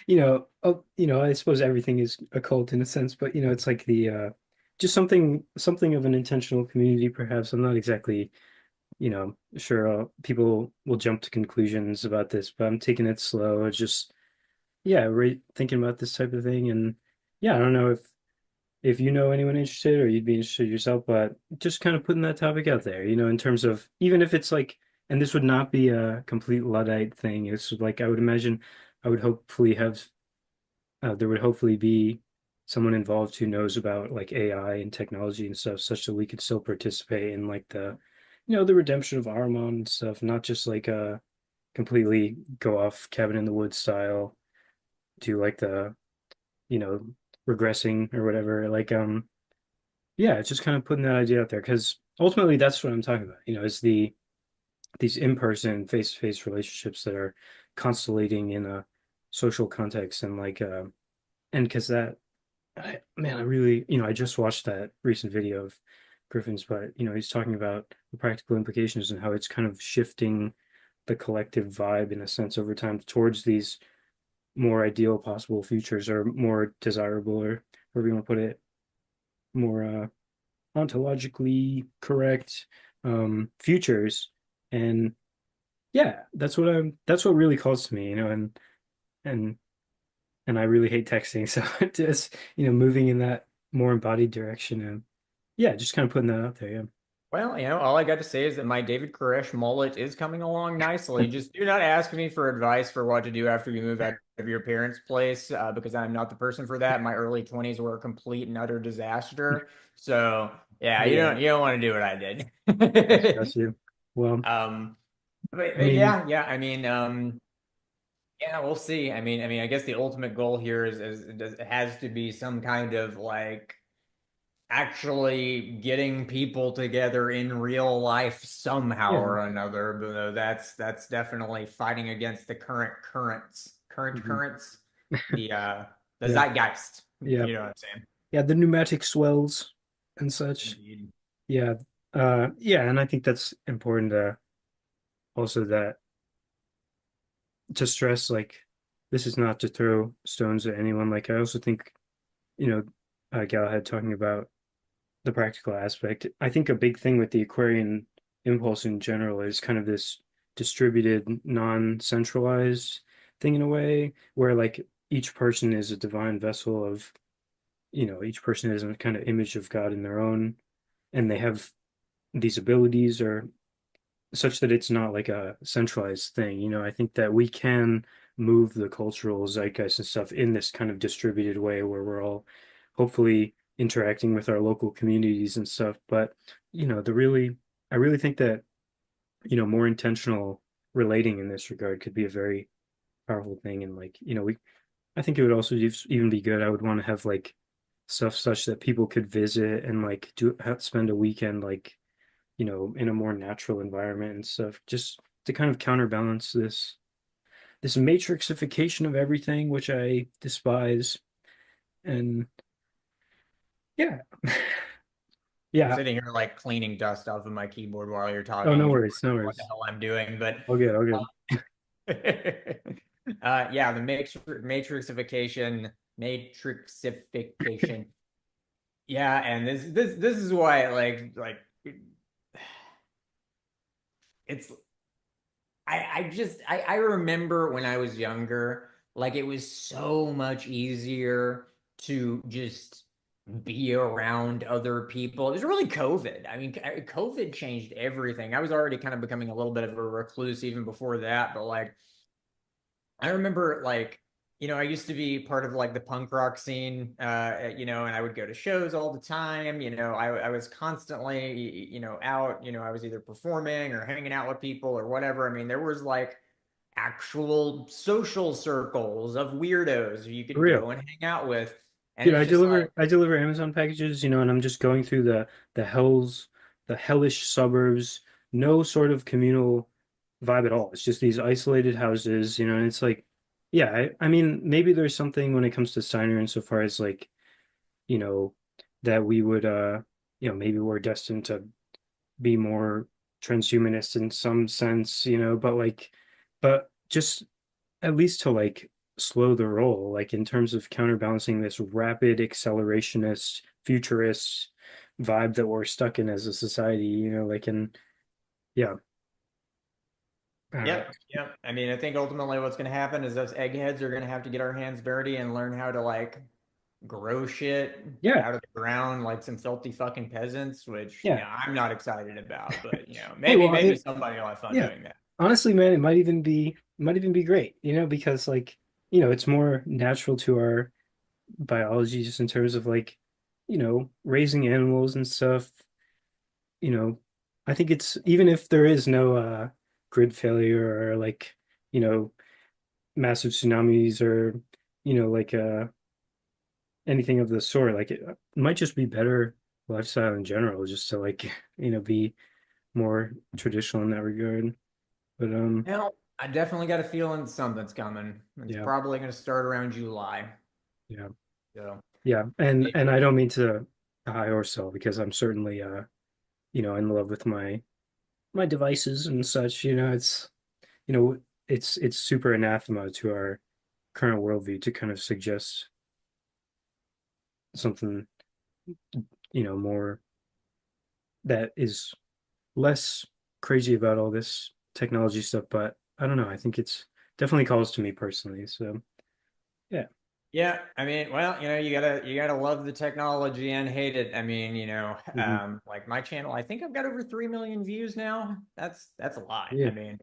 I suppose everything is a cult in a sense, but it's like the just something of an intentional community, perhaps. I'm not exactly, sure people will jump to conclusions about this, but I'm taking it slow. It's just, yeah, thinking about this type of thing. And yeah, I don't know if you know anyone interested or you'd be interested yourself, but just kind of putting that topic out there, in terms of, even if it's like, and this would not be a complete Luddite thing. It's like, I would imagine I would hopefully have, there would hopefully be someone involved who knows about like AI and technology and stuff, such that we could still participate in like the redemption of Armon and stuff, not just like completely go off cabin in the woods style, do like the, you know, regressing or whatever. Like, yeah, it's just kind of putting that idea out there, because ultimately that's what I'm talking about, is these in-person, face-to-face relationships that are constellating in a social context. And like, and because man, I really, I just watched that recent video of griffins, but he's talking about the practical implications and how it's kind of shifting the collective vibe in a sense over time towards these more ideal possible futures or more desirable or however you want to put it, more ontologically correct futures. And yeah, that's what really calls to me, and and I really hate texting, so just moving in that more embodied direction, and yeah, just kind of putting that out there. Yeah. Well, all I got to say is that my David Koresh mullet is coming along nicely. Just do not ask me for advice for what to do after you move out of your parents' place, because I'm not the person for that. My early 20s were a complete and utter disaster. So yeah, you Yeah, don't you don't want to do what I that's did. you. Well, Um, but, I but mean, yeah, I mean, yeah, we'll see. I mean, I guess the ultimate goal here has to be some kind of like actually getting people together in real life somehow yeah. or another. But that's definitely fighting against the current Mhm. currents, the the Yeah, zeitgeist, if yeah, you know what I'm saying. yeah. The pneumatic swells and such. Indeed. Yeah, yeah, and I think that's important. Also, that to stress like this is not to throw stones at anyone. Like I also think you know, Galahad talking about the practical aspect. I think a big thing with the Aquarian impulse in general is kind of this distributed, non-centralized thing in a way, where like each person is a divine vessel of, each person is a kind of image of God in their own, and they have these abilities or such that it's not like a centralized thing. I think that we can move the cultural zeitgeist and stuff in this kind of distributed way where we're all hopefully interacting with our local communities and stuff. But, I really think that, more intentional relating in this regard could be a very powerful thing. And like, I think it would also even be good. I would want to have like stuff such that people could visit and like spend a weekend like in a more natural environment and stuff, just to kind of counterbalance this matrixification of everything, which I despise. And yeah, I'm yeah. sitting here like cleaning dust off of my keyboard while you're Oh, talking no and worries, no what the worries. hell I'm doing, but All good, all good. yeah, the matrixification. Yeah, and this is why like it's I remember when I was younger, like it was so much easier to just be around other people. It was really COVID. I mean, COVID changed everything. I was already kind of becoming a little bit of a recluse even before that, but like I remember I used to be part of like the punk rock scene, and I would go to shows all the time. I was constantly, out, I was either performing or hanging out with people or whatever. I mean, there was like actual social circles of weirdos you For could real. go and hang out with. And Dude, it's I just deliver like, I deliver Amazon packages, and I'm just going through the hells, the hellish suburbs, no sort of communal vibe at all. It's just these isolated houses, and it's like, yeah, I mean, maybe there's something when it comes to Steiner insofar as like, you know, that we would maybe we're destined to be more transhumanist in some sense, but just at least to like slow the roll, like in terms of counterbalancing this rapid accelerationist, futurist vibe that we're stuck in as a society, like yeah, uh, yep, yep. I mean, I think ultimately what's going to happen is those eggheads are going to have to get our hands dirty and learn how to like grow shit yeah, out of the ground like some filthy fucking peasants, which yeah. I'm not excited about. But Hey, maybe well, maybe somebody will have fun yeah, doing that. honestly, man, it might even be great, because like, it's more natural to our biology just in terms of like, raising animals and stuff. you know, I think it's even if there is no grid failure or like, you know, massive tsunamis or, like anything of the sort, like it might just be better lifestyle in general, just to like, be more traditional in that regard. But Well, I definitely got a feeling something's coming. It's yeah, probably going to start around July. yeah, So yeah. And maybe. I don't mean to high or sell because I'm certainly in love with my devices and such. You know, it's super anathema to our current worldview to kind of suggest something, more that is less crazy about all this technology stuff. But I don't know. I think it's definitely calls to me personally. So yeah. Yeah, I mean, well, you gotta love the technology and hate it. I mean, Hmm. like my channel, I think I've got over 3 million views now. That's a lot. Yeah. I mean,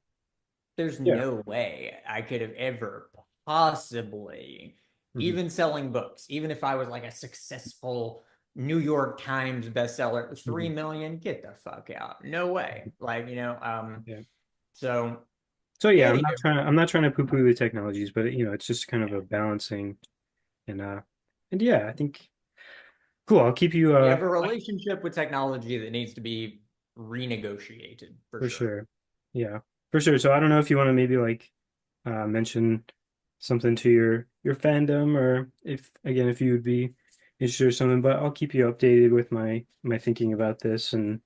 there's Yeah. no way I could have ever possibly, Hmm. even selling books, even if I was like a successful New York Times bestseller, Hmm. 3 million, get the fuck out. No way. Like, Yeah. so So yeah, anywho, I'm not trying to poo-poo the technologies, but it's just kind of a balancing and yeah, I think cool. I'll keep you you have a relationship with technology that needs to be renegotiated for for sure. sure. Yeah, for sure. So I don't know if you want to maybe like mention something to your fandom, or if you would be interested or something, but I'll keep you updated with my thinking about this, and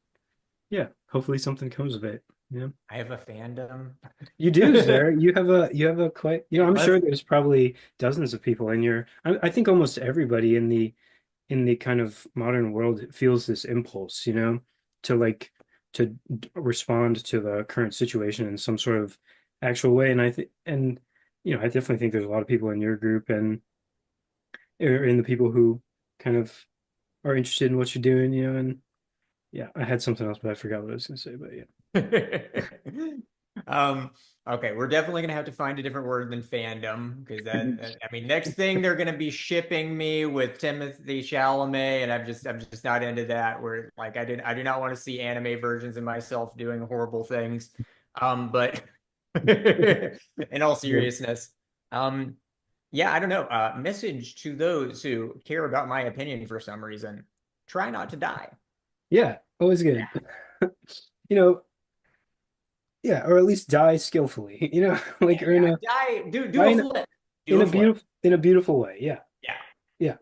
yeah, hopefully something comes of it. Yeah. I have a fandom. You do, sir. You have a quite, I'm Let's sure there's probably dozens of people in I think almost everybody in the kind of modern world feels this impulse, to like respond to the current situation in some sort of actual way. And I definitely think there's a lot of people in your group and or in the people who kind of are interested in what you're doing, and yeah, I had something else, but I forgot what I was gonna say, but yeah. um okay, we're definitely gonna have to find a different word than fandom because I mean next thing they're gonna be shipping me with Timothy Chalamet and I'm just not into that where like I do not want to see anime versions of myself doing horrible things. But in all Yeah. seriousness, um yeah, I don't know. Message to those who care about my opinion for some reason. Try not to die. Yeah, always good. You know, yeah, or at least die skillfully, like Yeah, or yeah. Die, do die a flip. Do in a a flip. beautiful way. Yeah. Yeah. Yeah.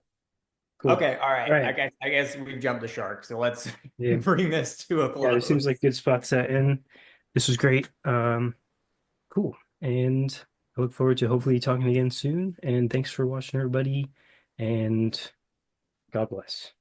Cool. Okay, all All right. I right. guess I guess we've jumped the shark. So let's Yeah. bring this to a Yeah, this seems like close. a good spot set in. This was great. Cool. And I look forward to hopefully talking again soon. And thanks for watching, everybody. And God bless.